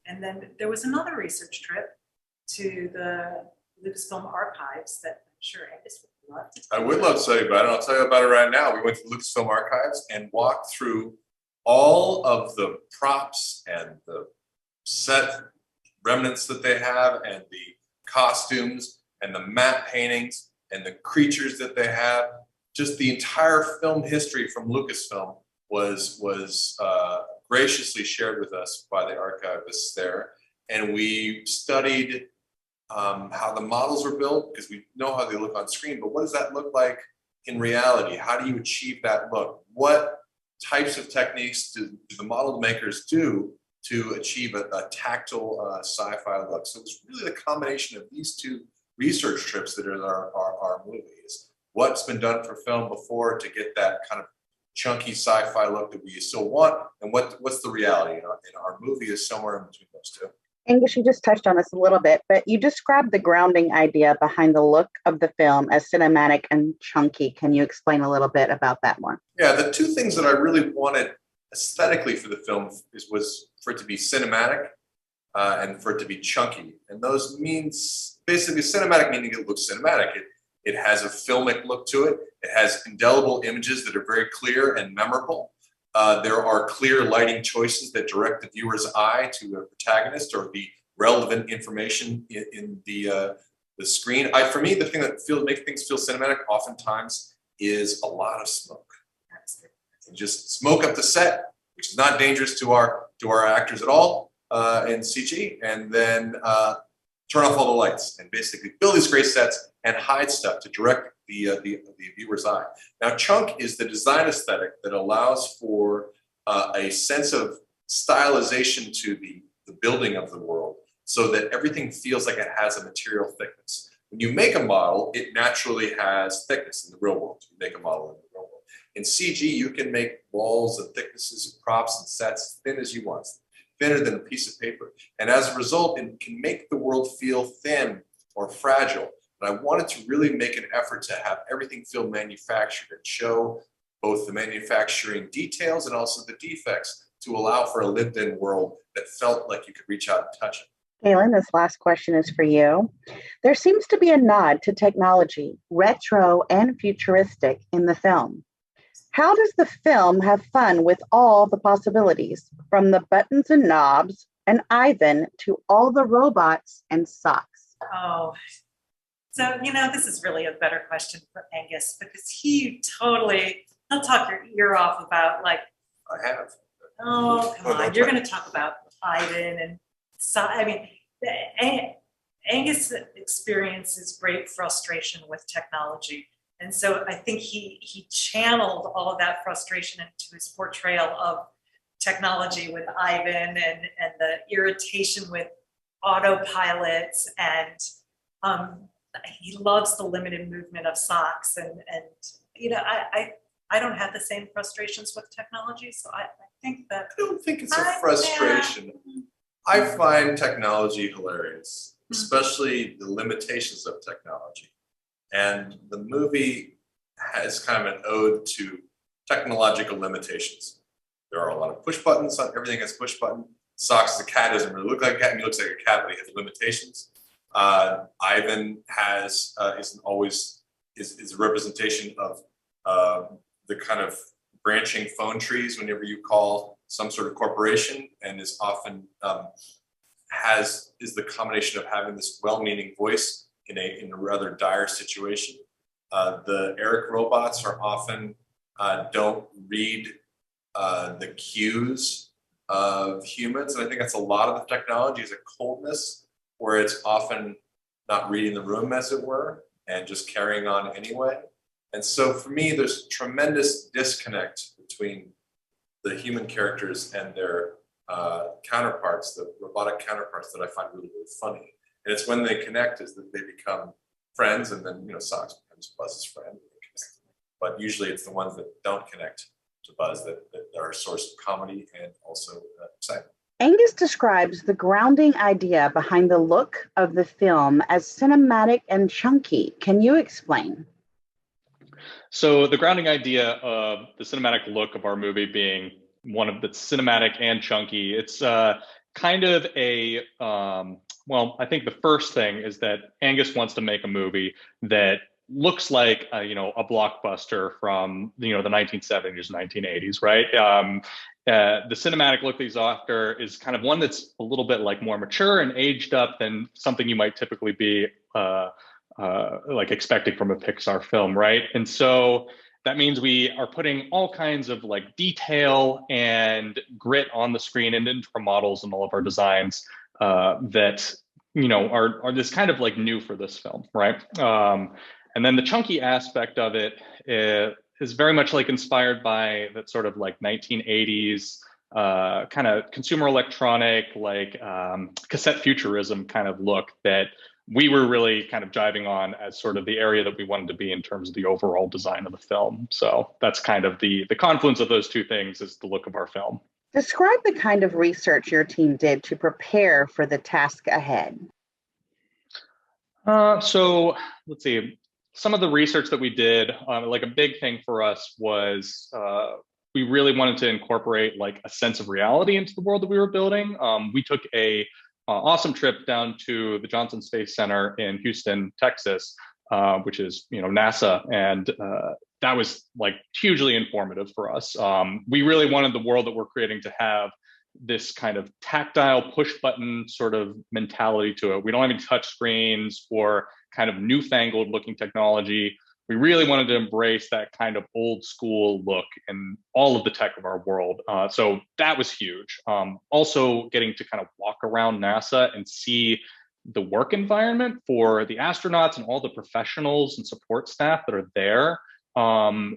And then there was another research trip to the Lucasfilm archives that I'm sure Angus would love to tell you.
I would love to tell you about it. I'll tell you about it right now. We went to the Lucasfilm archives and walked through all of the props and the set remnants that they have, and the costumes and the matte paintings and the creatures that they have. Just the entire film history from Lucasfilm was graciously shared with us by the archivists there. And we studied how the models were built, because we know how they look on screen, but what does that look like in reality? How do you achieve that look? What types of techniques do the model makers do to achieve a tactile sci-fi look? So it's really the combination of these two research trips that are our movies. What's been done for film before to get that kind of chunky sci-fi look that we still want, and what's the reality? And our movie is somewhere in between those two.
Angus, you just touched on this a little bit, but you described the grounding idea behind the look of the film as cinematic and chunky. Can you explain a little bit about that more?
Yeah, the two things that I really wanted aesthetically for the film was for it to be cinematic and for it to be chunky. And those means basically cinematic, meaning it looks cinematic. It has a filmic look to it. It has indelible images that are very clear and memorable. There are clear lighting choices that direct the viewer's eye to a protagonist or the relevant information in the screen. For me, the thing that makes things feel cinematic oftentimes is a lot of smoke. And just smoke up the set, which is not dangerous to our actors at all in CG, and then turn off all the lights and basically build these great sets and hide stuff to direct the viewer's eye. Now, chunk is the design aesthetic that allows for a sense of stylization to the building of the world so that everything feels like it has a material thickness. When you make a model, it naturally has thickness in the real world. You make a model in the real world. In CG, you can make walls and thicknesses of props and sets thin as you want, thinner than a piece of paper. And as a result, it can make the world feel thin or fragile. And I wanted to really make an effort to have everything feel manufactured and show both the manufacturing details and also the defects to allow for a lived-in world that felt like you could reach out and touch it.
Galyn, this last question is for you. There seems to be a nod to technology, retro and futuristic, in the film. How does the film have fun with all the possibilities, from the buttons and knobs and Ivan to all the robots and socks?
Oh, so, this is really a better question for Angus, because he'll talk your ear off about, like,
I have.
oh, come on, you're going to talk about Ivan and Angus experiences great frustration with technology. And so I think he channeled all of that frustration into his portrayal of technology with Ivan and the irritation with autopilots, and he loves the limited movement of socks. And I don't have the same frustrations with technology, so I think that.
I don't think it's a frustration. I find technology hilarious, especially the limitations of technology. And the movie has kind of an ode to technological limitations. There are a lot of push buttons on everything has push button. Socks, the cat doesn't really look like a cat, and he looks like a cat, but he has limitations. Ivan is a representation of the kind of branching phone trees whenever you call some sort of corporation, and is often is the combination of having this well-meaning voice in a rather dire situation. The Eric robots are often don't read the cues of humans, and I think that's a lot of the technology is a coldness where it's often not reading the room, as it were, and just carrying on anyway. And so for me, there's tremendous disconnect between the human characters and their counterparts, the robotic counterparts, that I find really, really funny. And it's when they connect is that they become friends, and then Socks becomes Buzz's friend. But usually it's the ones that don't connect to Buzz that are a source of comedy and also excitement.
Angus describes the grounding idea behind the look of the film as cinematic and chunky. Can you explain?
So the grounding idea of the cinematic look of our movie being one of the cinematic and chunky, it's kind of a, I think the first thing is that Angus wants to make a movie that looks like a blockbuster from the 1970s, 1980s, right? The cinematic look that he's after is kind of one that's a little bit like more mature and aged up than something you might typically be like expecting from a Pixar film, right? And so that means we are putting all kinds of like detail and grit on the screen and into our models and all of our designs that are this kind of like new for this film, right? And then the chunky aspect of it is very much like inspired by that sort of like 1980s kind of consumer electronic, like cassette futurism kind of look that we were really kind of jiving on as sort of the area that we wanted to be in terms of the overall design of the film. So that's kind of the confluence of those two things is the look of our film.
Describe the kind of research your team did to prepare for the task ahead.
So let's see. Some of the research that we did, like a big thing for us was we really wanted to incorporate like a sense of reality into the world that we were building. We took a awesome trip down to the Johnson Space Center in Houston, Texas, which is, NASA. And that was like hugely informative for us. We really wanted the world that we're creating to have this kind of tactile push button sort of mentality to it. We don't have any touch screens or kind of newfangled looking technology. We really wanted to embrace that kind of old school look in all of the tech of our world. So that was huge. Also getting to kind of walk around NASA and see the work environment for the astronauts and all the professionals and support staff that are there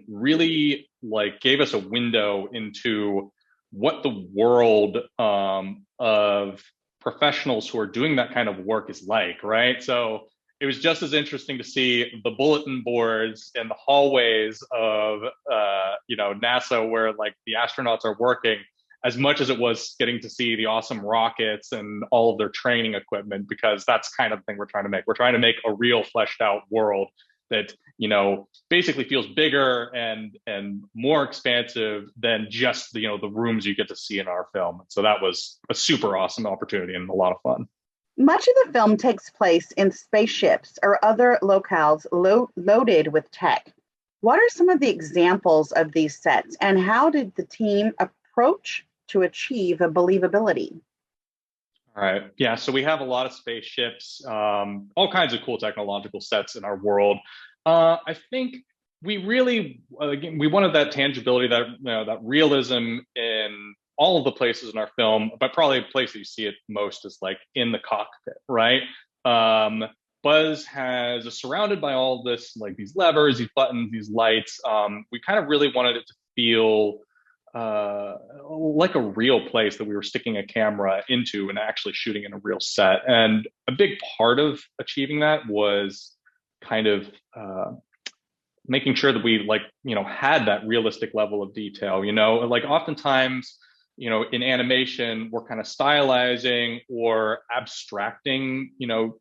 really like gave us a window into what the world of professionals who are doing that kind of work is like, right? So it was just as interesting to see the bulletin boards and the hallways of NASA where like the astronauts are working, as much as it was getting to see the awesome rockets and all of their training equipment, because that's kind of the thing we're trying to make. We're trying to make a real fleshed out world that, basically feels bigger and more expansive than just, the rooms you get to see in our film. So that was a super awesome opportunity and a lot of fun.
Much of the film takes place in spaceships or other locales loaded with tech. What are some of the examples of these sets, and how did the team approach to achieve a believability?
All right. Yeah. So we have a lot of spaceships, all kinds of cool technological sets in our world. I think we really, again, we wanted that tangibility, that realism in all of the places in our film, but probably the place that you see it most is like in the cockpit, right? Buzz is surrounded by all this, like these levers, these buttons, these lights. We kind of really wanted it to feel like a real place that we were sticking a camera into and actually shooting in a real set. And a big part of achieving that was kind of making sure that we had that realistic level of detail. Like oftentimes, in animation, we're kind of stylizing or abstracting,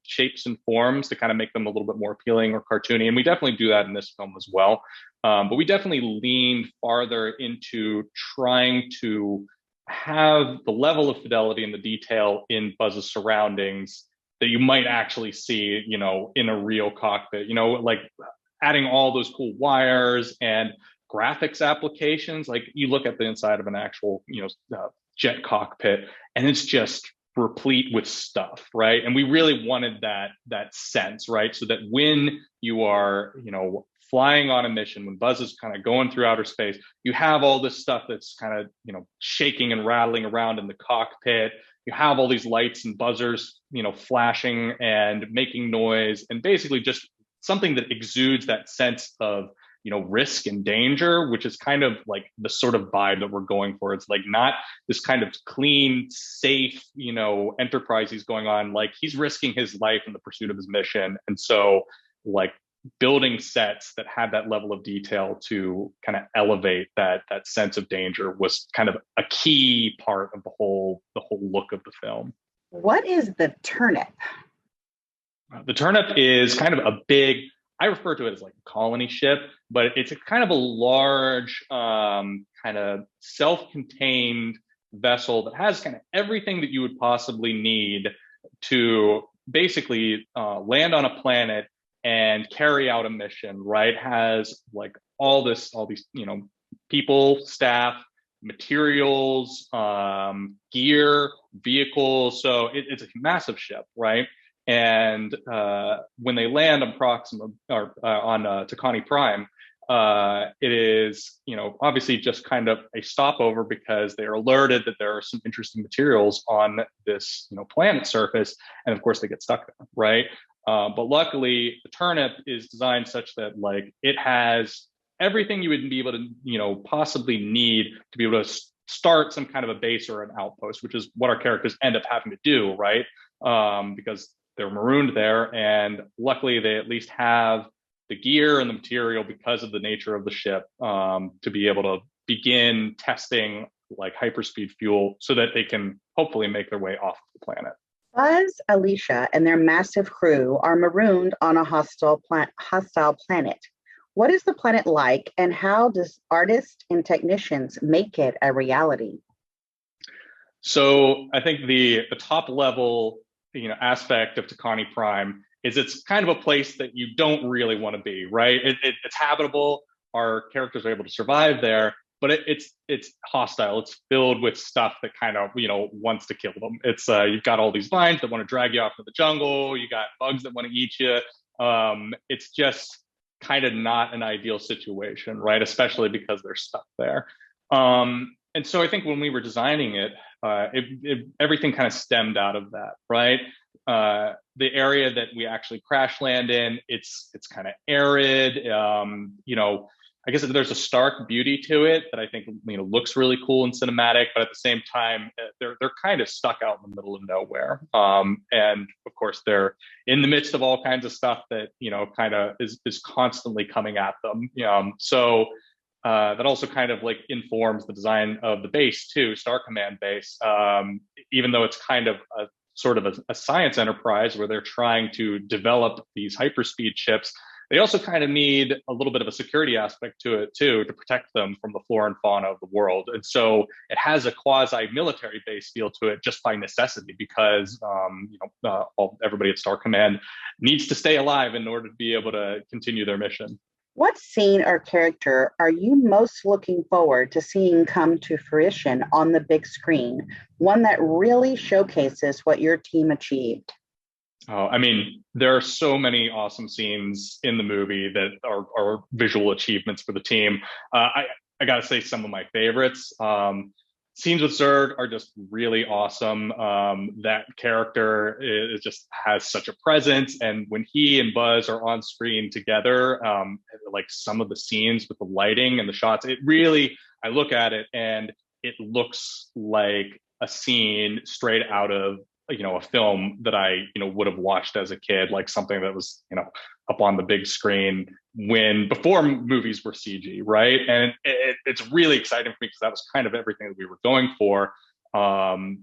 shapes and forms to kind of make them a little bit more appealing or cartoony. And we definitely do that in this film as well. But we definitely leaned farther into trying to have the level of fidelity and the detail in Buzz's surroundings that you might actually see, in a real cockpit, like adding all those cool wires and graphics applications. Like you look at the inside of an actual, jet cockpit, and it's just replete with stuff, right? And we really wanted that sense, right? So that when you are, flying on a mission, when Buzz is kind of going through outer space, you have all this stuff that's kind of, shaking and rattling around in the cockpit. You have all these lights and buzzers, flashing and making noise, and basically just something that exudes that sense of, risk and danger, which is kind of like the sort of vibe that we're going for. It's like not this kind of clean, safe, enterprise he's going on. Like he's risking his life in the pursuit of his mission. And so like building sets that had that level of detail to kind of elevate that sense of danger was kind of a key part of the whole look of the film.
What is the turnip?
The turnip is kind of a big, I refer to it as like a colony ship, but it's a kind of a large, kind of self-contained vessel that has kind of everything that you would possibly need to basically land on a planet and carry out a mission, right? Has like all these, people, staff, materials, gear, vehicles. So it's a massive ship, right? And when they land on Proxima or on Takani Prime, it is, obviously just kind of a stopover because they are alerted that there are some interesting materials on this, planet surface, and of course they get stuck there, right? But luckily, the turnip is designed such that like it has everything you would be able to, possibly need to be able to start some kind of a base or an outpost, which is what our characters end up having to do, right? Because they're marooned there, and luckily they at least have the gear and the material because of the nature of the ship to be able to begin testing like hyperspeed fuel so that they can hopefully make their way off the planet.
Buzz, Alicia, and their massive crew are marooned on a hostile planet. What is the planet like, and how does artists and technicians make it a reality?
So I think the top level, aspect of Takani Prime is it's kind of a place that you don't really want to be, right? It's habitable. Our characters are able to survive there, but it's hostile. It's filled with stuff that kind of wants to kill them. It's you've got all these vines that want to drag you off to the jungle. You got bugs that want to eat you. It's just kind of not an ideal situation, right? Especially because they're stuck there. And so I think when we were designing it, everything kind of stemmed out of that, right? The area that we actually crash land in, it's kind of arid. I guess there's a stark beauty to it that I think looks really cool and cinematic, but at the same time, they're kind of stuck out in the middle of nowhere. And of course, they're in the midst of all kinds of stuff that kind of is constantly coming at them. So that also kind of like informs the design of the base too, Star Command base. Even though it's kind of a sort of a science enterprise where they're trying to develop these hyperspeed ships, they also kind of need a little bit of a security aspect to it too, to protect them from the flora and fauna of the world. And so it has a quasi-military base feel to it just by necessity, because everybody at Star Command needs to stay alive in order to be able to continue their mission.
What scene or character are you most looking forward to seeing come to fruition on the big screen? One that really showcases what your team achieved?
Oh, I mean, there are so many awesome scenes in the movie that are visual achievements for the team. I got to say some of my favorites. Scenes with Zurg are just really awesome. That character just has such a presence. And when he and Buzz are on screen together, like some of the scenes with the lighting and the shots, it really, I look at it and it looks like a scene straight out of a film that I would have watched as a kid, like something that was up on the big screen before movies were CG, right? And it's really exciting for me because that was kind of everything that we were going for. And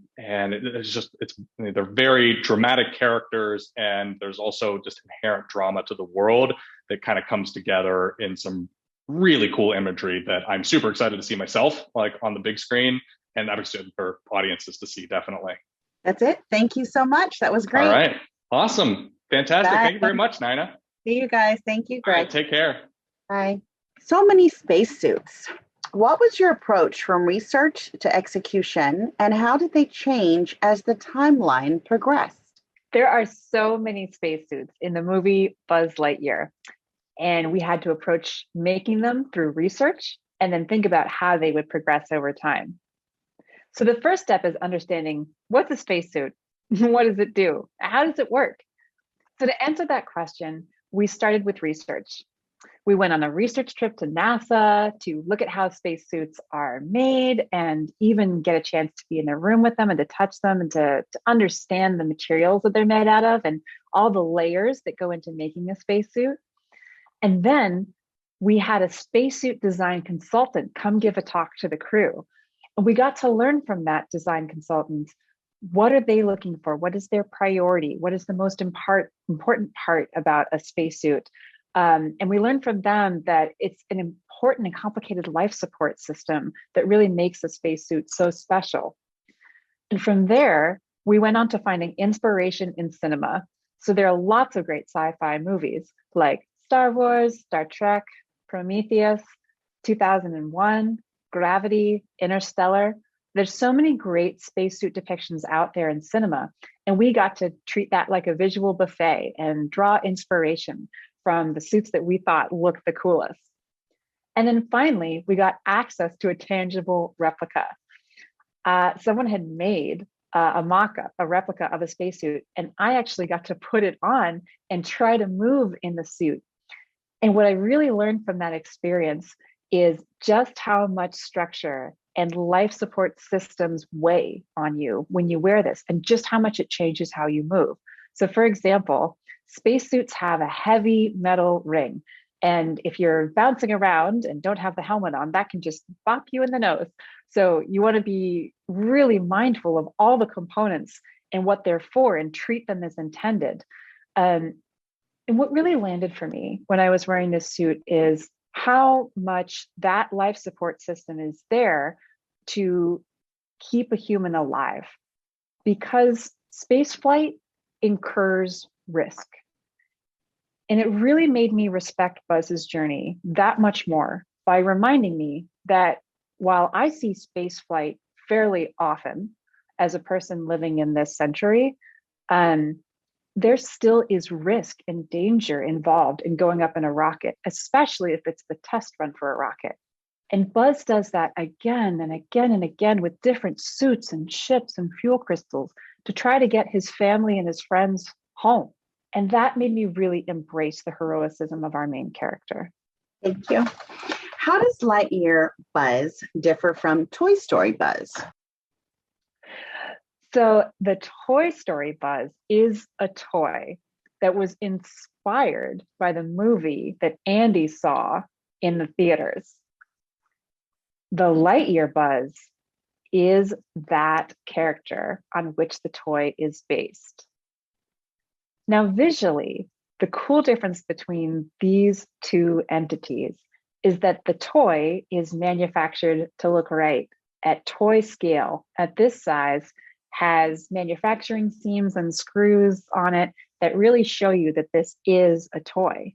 they're very dramatic characters, and there's also just inherent drama to the world that kind of comes together in some really cool imagery that I'm super excited to see myself, like on the big screen, and I'm excited for audiences to see, definitely.
That's it. Thank you so much. That was great.
All right. Awesome. Fantastic.
Bye.
Thank you very much, Nina.
See you guys. Thank you, Greg.
All right, take care.
Bye. So many spacesuits. What was your approach from research to execution, and how did they change as the timeline progressed?
There are so many spacesuits in the movie Buzz Lightyear, and we had to approach making them through research and then think about how they would progress over time. So the first step is understanding, what's a spacesuit? What does it do? How does it work? So to answer that question, we started with research. We went on a research trip to NASA to look at how spacesuits are made and even get a chance to be in a room with them and to touch them and to understand the materials that they're made out of and all the layers that go into making a spacesuit. And then we had a spacesuit design consultant come give a talk to the crew. And we got to learn from that design consultant, what are they looking for? What is their priority? What is the most important part about a spacesuit? And we learned from them that it's an important and complicated life support system that really makes a spacesuit so special. And from there, we went on to finding inspiration in cinema. So there are lots of great sci-fi movies like Star Wars, Star Trek, Prometheus, 2001, Gravity, Interstellar. There's so many great spacesuit depictions out there in cinema, and we got to treat that like a visual buffet and draw inspiration from the suits that we thought looked the coolest. And then finally, we got access to a tangible replica. Someone had made a mock-up, a replica of a spacesuit, and I actually got to put it on and try to move in the suit. And what I really learned from that experience is just how much structure and life support systems weigh on you when you wear this, and just how much it changes how you move. So for example, spacesuits have a heavy metal ring. And if you're bouncing around and don't have the helmet on, that can just bop you in the nose. So you want to be really mindful of all the components and what they're for and treat them as intended. And what really landed for me when I was wearing this suit is how much that life support system is there to keep a human alive because spaceflight incurs risk. And it really made me respect Buzz's journey that much more by reminding me that while I see spaceflight fairly often as a person living in this century, there still is risk and danger involved in going up in a rocket, especially if it's the test run for a rocket. And Buzz does that again and again and again with different suits and ships and fuel crystals to try to get his family and his friends home. And that made me really embrace the heroism of our main character.
Thank you. How does Lightyear Buzz differ from Toy Story Buzz?
So the Toy Story Buzz is a toy that was inspired by the movie that Andy saw in the theaters. The Lightyear Buzz is that character on which the toy is based. Now, visually, the cool difference between these two entities is that the toy is manufactured to look right at toy scale, at this size, has manufacturing seams and screws on it that really show you that this is a toy.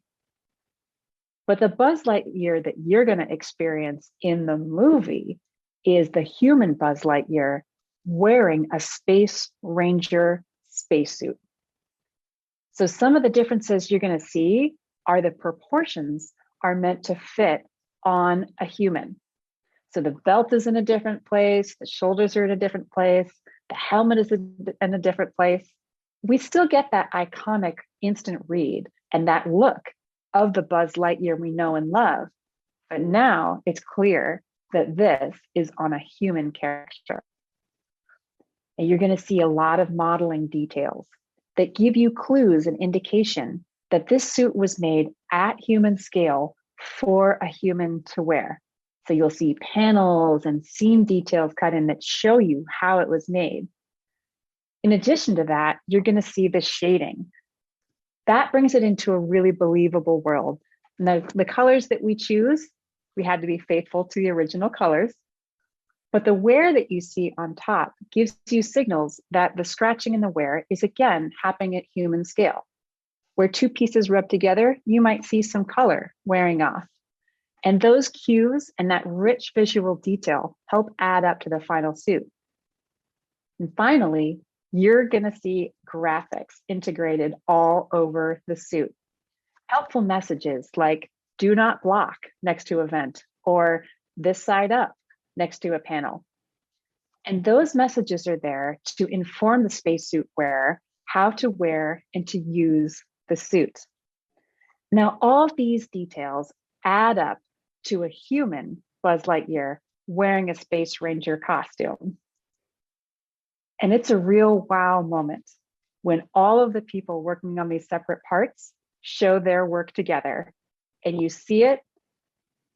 But the Buzz Lightyear that you're going to experience in the movie is the human Buzz Lightyear wearing a Space Ranger spacesuit. So some of the differences you're going to see are the proportions are meant to fit on a human. So the belt is in a different place, the shoulders are in a different place, the helmet is in a different place. We still get that iconic instant read and that look of the Buzz Lightyear we know and love. But now it's clear that this is on a human character. And you're going to see a lot of modeling details that give you clues and indication that this suit was made at human scale for a human to wear. So you'll see panels and seam details cut in that show you how it was made. In addition to that, you're going to see the shading. That brings it into a really believable world. Now, the colors that we choose, we had to be faithful to the original colors. But the wear that you see on top gives you signals that the scratching in the wear is again happening at human scale. Where two pieces rub together, you might see some color wearing off. And those cues and that rich visual detail help add up to the final suit. And finally, you're going to see graphics integrated all over the suit. Helpful messages like do not block next to a vent or this side up next to a panel. And those messages are there to inform the spacesuit wearer how to wear and to use the suit. Now, all of these details add up to a human Buzz Lightyear wearing a Space Ranger costume. And it's a real wow moment when all of the people working on these separate parts show their work together and you see it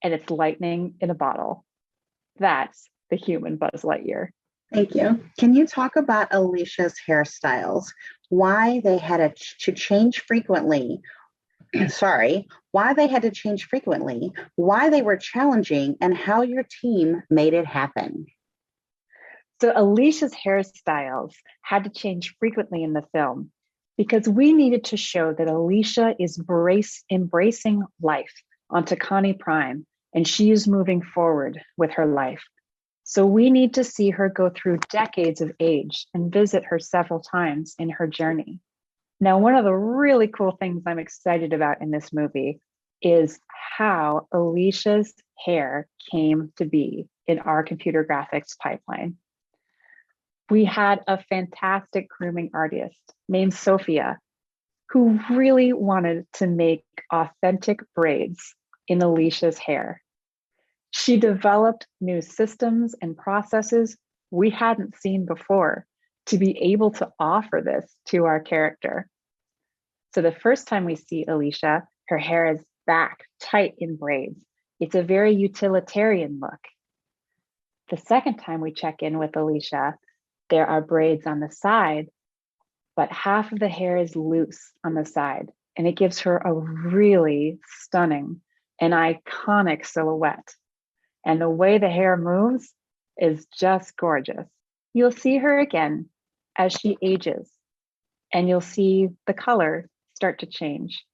and it's lightning in a bottle. That's the human Buzz Lightyear.
Thank you. Can you talk about Alicia's hairstyles? Why they had to change frequently? Why they had to change frequently, why they were challenging, and how your team made it happen.
So Alicia's hairstyles had to change frequently in the film because we needed to show that Alicia is embracing life on Takani Prime, and she is moving forward with her life. So we need to see her go through decades of age and visit her several times in her journey. Now, one of the really cool things I'm excited about in this movie is how Alicia's hair came to be in our computer graphics pipeline. We had a fantastic grooming artist named Sophia who really wanted to make authentic braids in Alicia's hair. She developed new systems and processes we hadn't seen before to be able to offer this to our character. So the first time we see Alicia, her hair is back tight in braids. It's a very utilitarian look. The second time we check in with Alicia, there are braids on the side, but half of the hair is loose on the side, and it gives her a really stunning and iconic silhouette. And the way the hair moves is just gorgeous. You'll see her again as she ages, and you'll see the color start to change,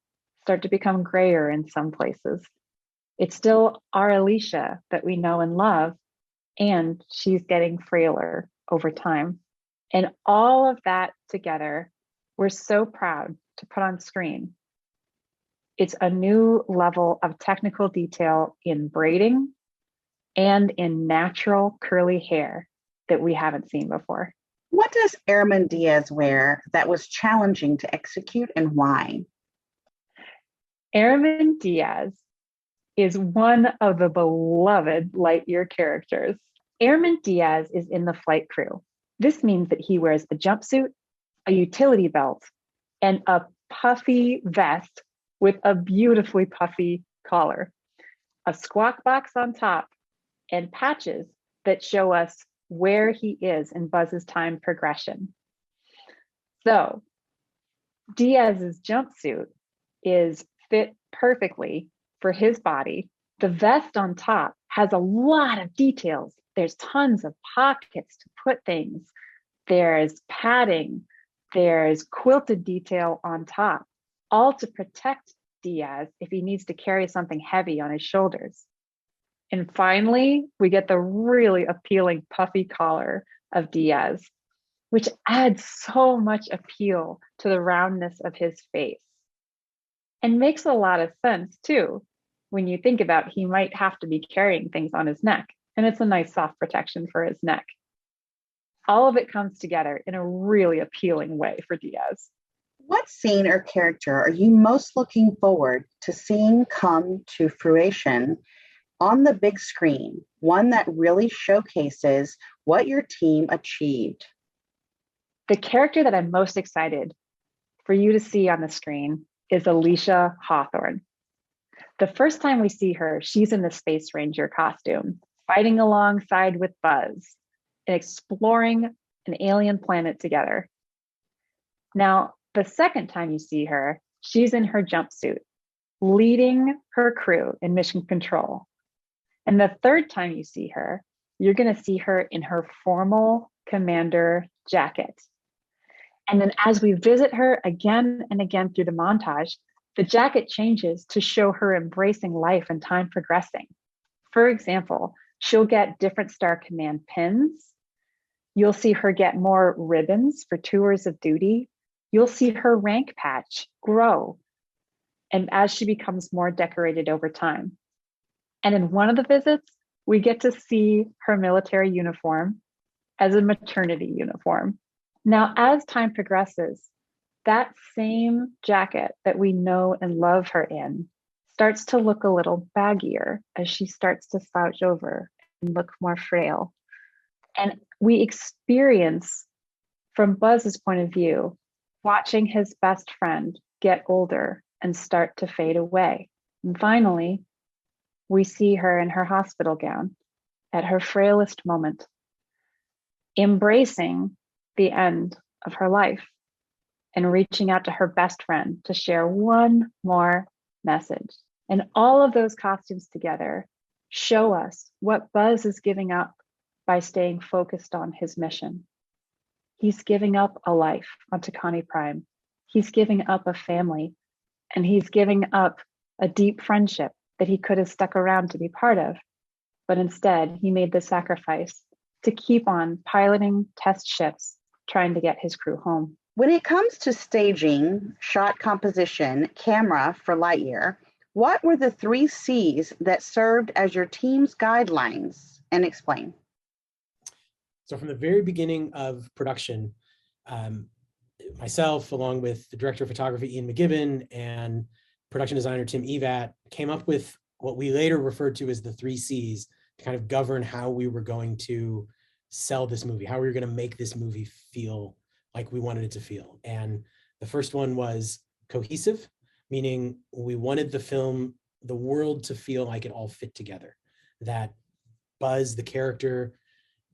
start to become grayer in some places. It's still our Alicia that we know and love, and she's getting frailer over time. And all of that together, we're so proud to put on screen. It's a new level of technical detail in braiding and in natural curly hair that we haven't seen before.
What does Airman Diaz wear that was challenging to execute, and why?
Airman Diaz is one of the beloved Lightyear characters. Airman Diaz is in the flight crew. This means that he wears the jumpsuit, a utility belt, and a puffy vest with a beautifully puffy collar, a squawk box on top, and patches that show us where he is in Buzz's time progression. So Diaz's jumpsuit is fit perfectly for his body. The vest on top has a lot of details. There's tons of pockets to put things. There's padding. There's quilted detail on top, all to protect Diaz if he needs to carry something heavy on his shoulders. And finally, we get the really appealing puffy collar of Diaz, which adds so much appeal to the roundness of his face. And makes a lot of sense too, when you think about he might have to be carrying things on his neck, and it's a nice soft protection for his neck. All of it comes together in a really appealing way for Diaz.
What scene or character are you most looking forward to seeing come to fruition on the big screen, one that really showcases what your team achieved?
The character that I'm most excited for you to see on the screen is Alisha Hawthorne. The first time we see her, she's in the Space Ranger costume, fighting alongside with Buzz and exploring an alien planet together. Now, the second time you see her, she's in her jumpsuit, leading her crew in mission control. And the third time you see her, you're going to see her in her formal commander jacket. And then as we visit her again and again through the montage, the jacket changes to show her embracing life and time progressing. For example, she'll get different Star Command pins. You'll see her get more ribbons for tours of duty. You'll see her rank patch grow, and as she becomes more decorated over time. And in one of the visits, we get to see her military uniform as a maternity uniform. Now, as time progresses, that same jacket that we know and love her in starts to look a little baggier as she starts to slouch over and look more frail. And we experience, from Buzz's point of view, watching his best friend get older and start to fade away. And finally, we see her in her hospital gown at her frailest moment, embracing the end of her life and reaching out to her best friend to share one more message. And all of those costumes together show us what Buzz is giving up by staying focused on his mission. He's giving up a life on Takani Prime. He's giving up a family, and he's giving up a deep friendship that he could have stuck around to be part of. But instead, he made the sacrifice to keep on piloting test ships, trying to get his crew home.
When it comes to staging, shot composition, camera for Lightyear, what were the 3 C's that served as your team's guidelines? And explain.
So from the very beginning of production, myself, along with the director of photography, Ian McGibbon, and production designer, Tim Evat, came up with what we later referred to as the 3 C's to kind of govern how we were going to sell this movie, how we were going to make this movie feel like we wanted it to feel. And the first one was cohesive, meaning we wanted the film, the world to feel like it all fit together, that Buzz, the character,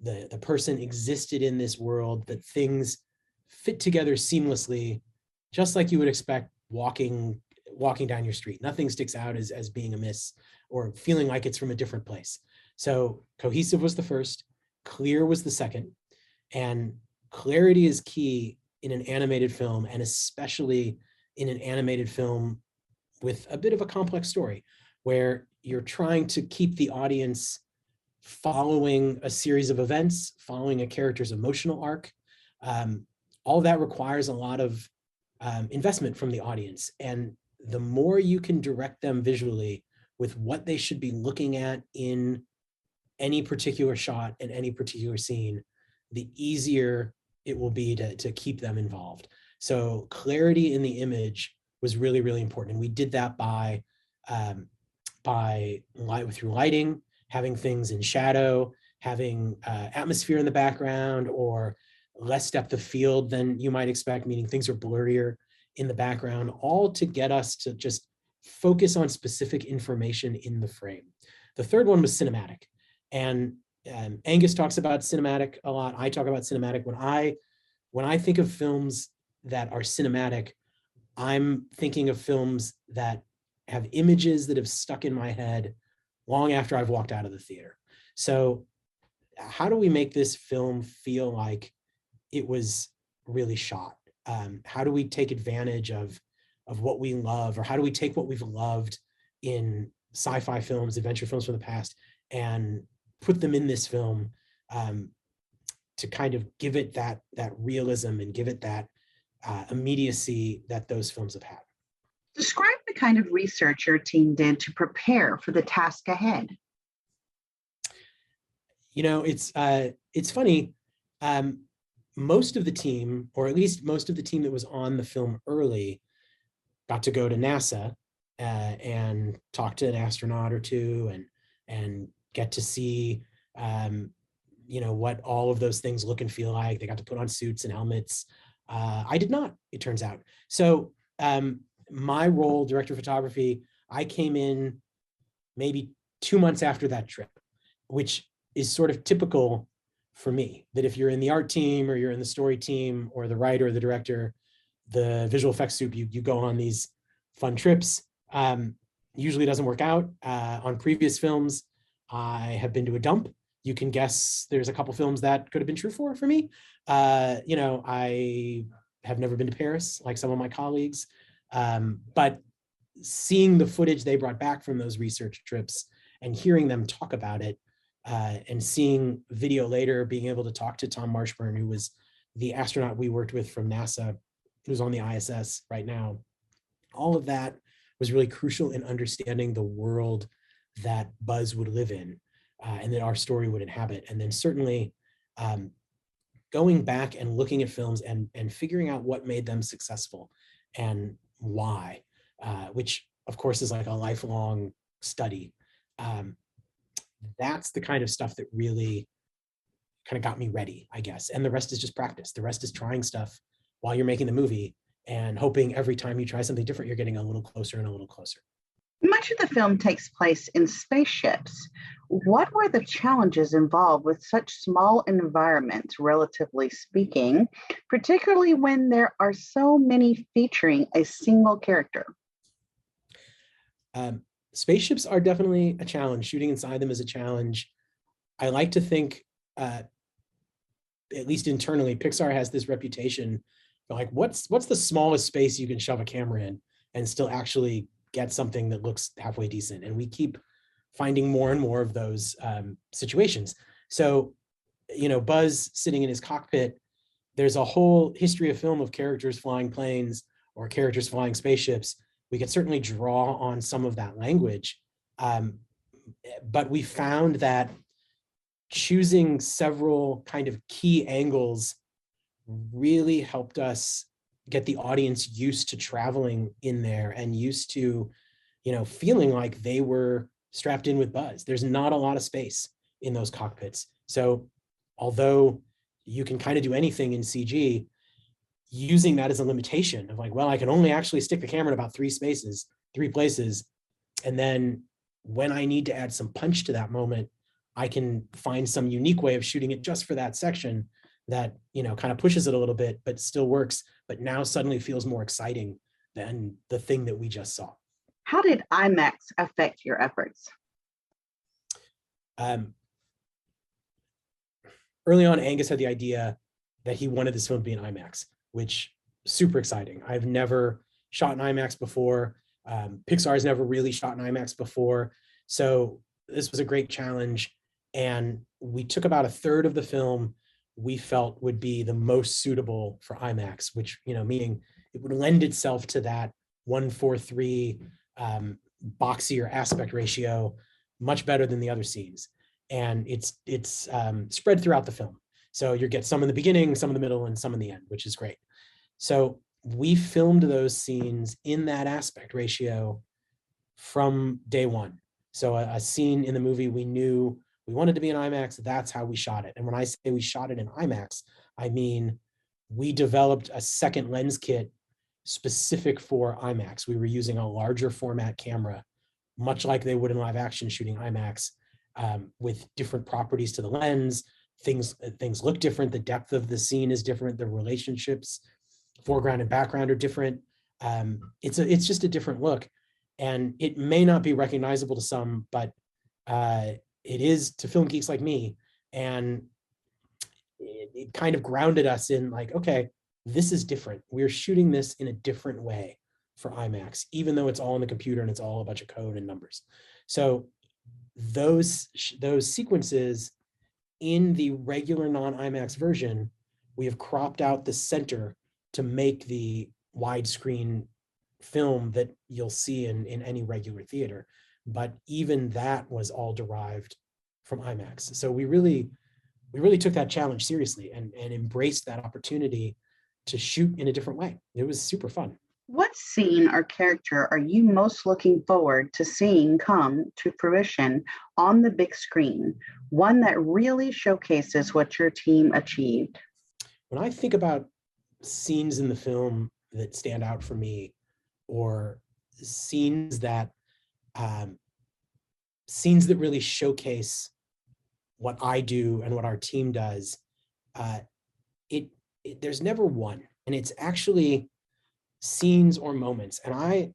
the person existed in this world, that things fit together seamlessly, just like you would expect walking down your street. Nothing sticks out as being amiss or feeling like it's from a different place. So cohesive was the first, clear was the second. And clarity is key in an animated film, and especially in an animated film with a bit of a complex story, where you're trying to keep the audience following a series of events, following a character's emotional arc. All that requires a lot of investment from the audience. And the more you can direct them visually with what they should be looking at in any particular shot and any particular scene, the easier it will be to keep them involved. So clarity in the image was really, really important. And we did that through lighting, having things in shadow, having atmosphere in the background, or less depth of field than you might expect, meaning things are blurrier in the background, all to get us to just focus on specific information in the frame. The third one was cinematic. And Angus talks about cinematic a lot. I talk about cinematic. When I think of films that are cinematic, I'm thinking of films that have images that have stuck in my head long after I've walked out of the theater. So how do we make this film feel like it was really shot? How do we take advantage of what we love, or how do we take what we've loved in sci-fi films, adventure films from the past, and put them in this film to kind of give it that realism and give it that immediacy that those films have had.
Describe the kind of research your team did to prepare for the task ahead.
You know, it's funny. Most of the team, or at least most of the team that was on the film early, got to go to NASA and talk to an astronaut or two, and get to see, what all of those things look and feel like. They got to put on suits and helmets. I did not, it turns out. So my role, director of photography, I came in maybe 2 months after that trip, which is sort of typical for me, that if you're in the art team or you're in the story team or the writer or the director, the visual effects soup, you go on these fun trips. Usually doesn't work out. On previous films, I have been to a dump. You can guess there's a couple films that could have been true for me. I have never been to Paris like some of my colleagues, but seeing the footage they brought back from those research trips and hearing them talk about it, and seeing video later, being able to talk to Tom Marshburn, who was the astronaut we worked with from NASA, who's on the ISS right now. All of that was really crucial in understanding the world that Buzz would live in, and that our story would inhabit. And then certainly going back and looking at films and figuring out what made them successful and why, which of course is like a lifelong study. That's the kind of stuff that really kind of got me ready, I guess. And the rest is just practice. The rest is trying stuff while you're making the movie and hoping every time you try something different, you're getting a little closer and a little closer.
Much of the film takes place in spaceships. What were the challenges involved with such small environments, relatively speaking, particularly when there are so many featuring a single character?
Spaceships are definitely a challenge. Shooting inside them is a challenge. I like to think, at least internally, Pixar has this reputation for like, what's the smallest space you can shove a camera in and still actually get something that looks halfway decent? And we keep finding more and more of those situations. So, Buzz sitting in his cockpit, there's a whole history of film of characters flying planes or characters flying spaceships. We could certainly draw on some of that language, but we found that choosing several kind of key angles really helped us get the audience used to traveling in there and used to, feeling like they were strapped in with Buzz. There's not a lot of space in those cockpits. So although you can kind of do anything in CG, using that as a limitation of like, well, I can only actually stick the camera in about 3 places. And then when I need to add some punch to that moment, I can find some unique way of shooting it just for that section that, kind of pushes it a little bit, but still works, but now suddenly feels more exciting than the thing that we just saw.
How did IMAX affect your efforts?
Early on, Angus had the idea that he wanted this film to be in IMAX, which super exciting. I've never shot in IMAX before. Pixar has never really shot in IMAX before. So this was a great challenge. And we took about a third of the film we felt would be the most suitable for IMAX, which, meaning it would lend itself to that 1:4:3 boxier aspect ratio much better than the other scenes. And it's spread throughout the film. So you get some in the beginning, some in the middle, and some in the end, which is great. So we filmed those scenes in that aspect ratio from day one. So a scene in the movie we knew we wanted to be in IMAX, that's how we shot it. And when I say we shot it in IMAX, I mean we developed a second lens kit specific for IMAX. We were using a larger format camera, much like they would in live action shooting IMAX, with different properties to the lens. Things look different. The depth of the scene is different. The relationships, foreground and background, are different. It's just a different look, and it may not be recognizable to some, but it is to film geeks like me. And it kind of grounded us in like, okay, this is different. We're shooting this in a different way for IMAX, even though it's all on the computer and it's all a bunch of code and numbers. So those sequences in the regular non-IMAX version, we have cropped out the center to make the widescreen film that you'll see in any regular theater. But even that was all derived from IMAX. So we really took that challenge seriously and embraced that opportunity to shoot in a different way. It was super fun.
What scene or character are you most looking forward to seeing come to fruition on the big screen? One that really showcases what your team achieved?
When I think about scenes in the film that stand out for me, or scenes that really showcase what I do and what our team does, there's never one. And it's actually scenes or moments. And I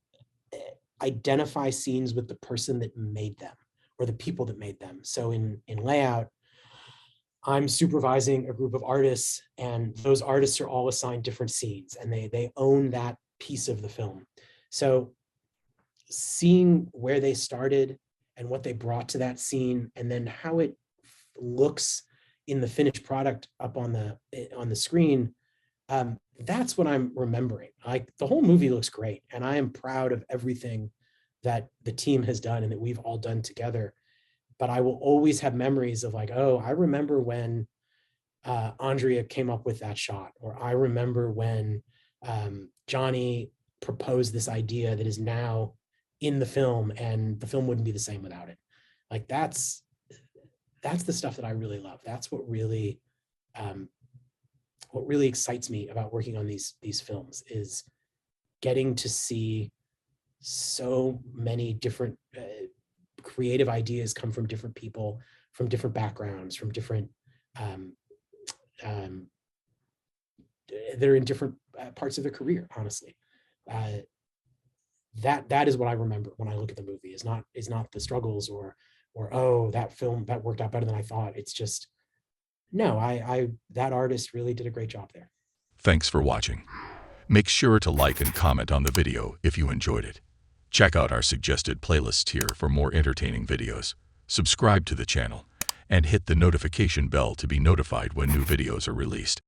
identify scenes with the person that made them or the people that made them. So in layout, I'm supervising a group of artists, and those artists are all assigned different scenes, and they own that piece of the film. So seeing where they started and what they brought to that scene, and then how it looks in the finished product up on the screen, that's what I'm remembering. Like, the whole movie looks great, and I am proud of everything that the team has done and that we've all done together. But I will always have memories of like, oh, I remember when Andrea came up with that shot, or I remember when Johnny proposed this idea that is now in the film, and the film wouldn't be the same without it. Like, that's the stuff that I really love. That's what really excites me about working on these films, is getting to see so many different creative ideas come from different people, from different backgrounds, from different they're in different parts of their career. Honestly, that is what I remember when I look at the movie. Is not the struggles or oh, that film that worked out better than I thought. It's just, no, that artist really did a great job there.
Thanks for watching. Make sure to like and comment on the video if you enjoyed it. Check out our suggested playlists here for more entertaining videos. Subscribe to the channel and hit the notification bell to be notified when new videos are released.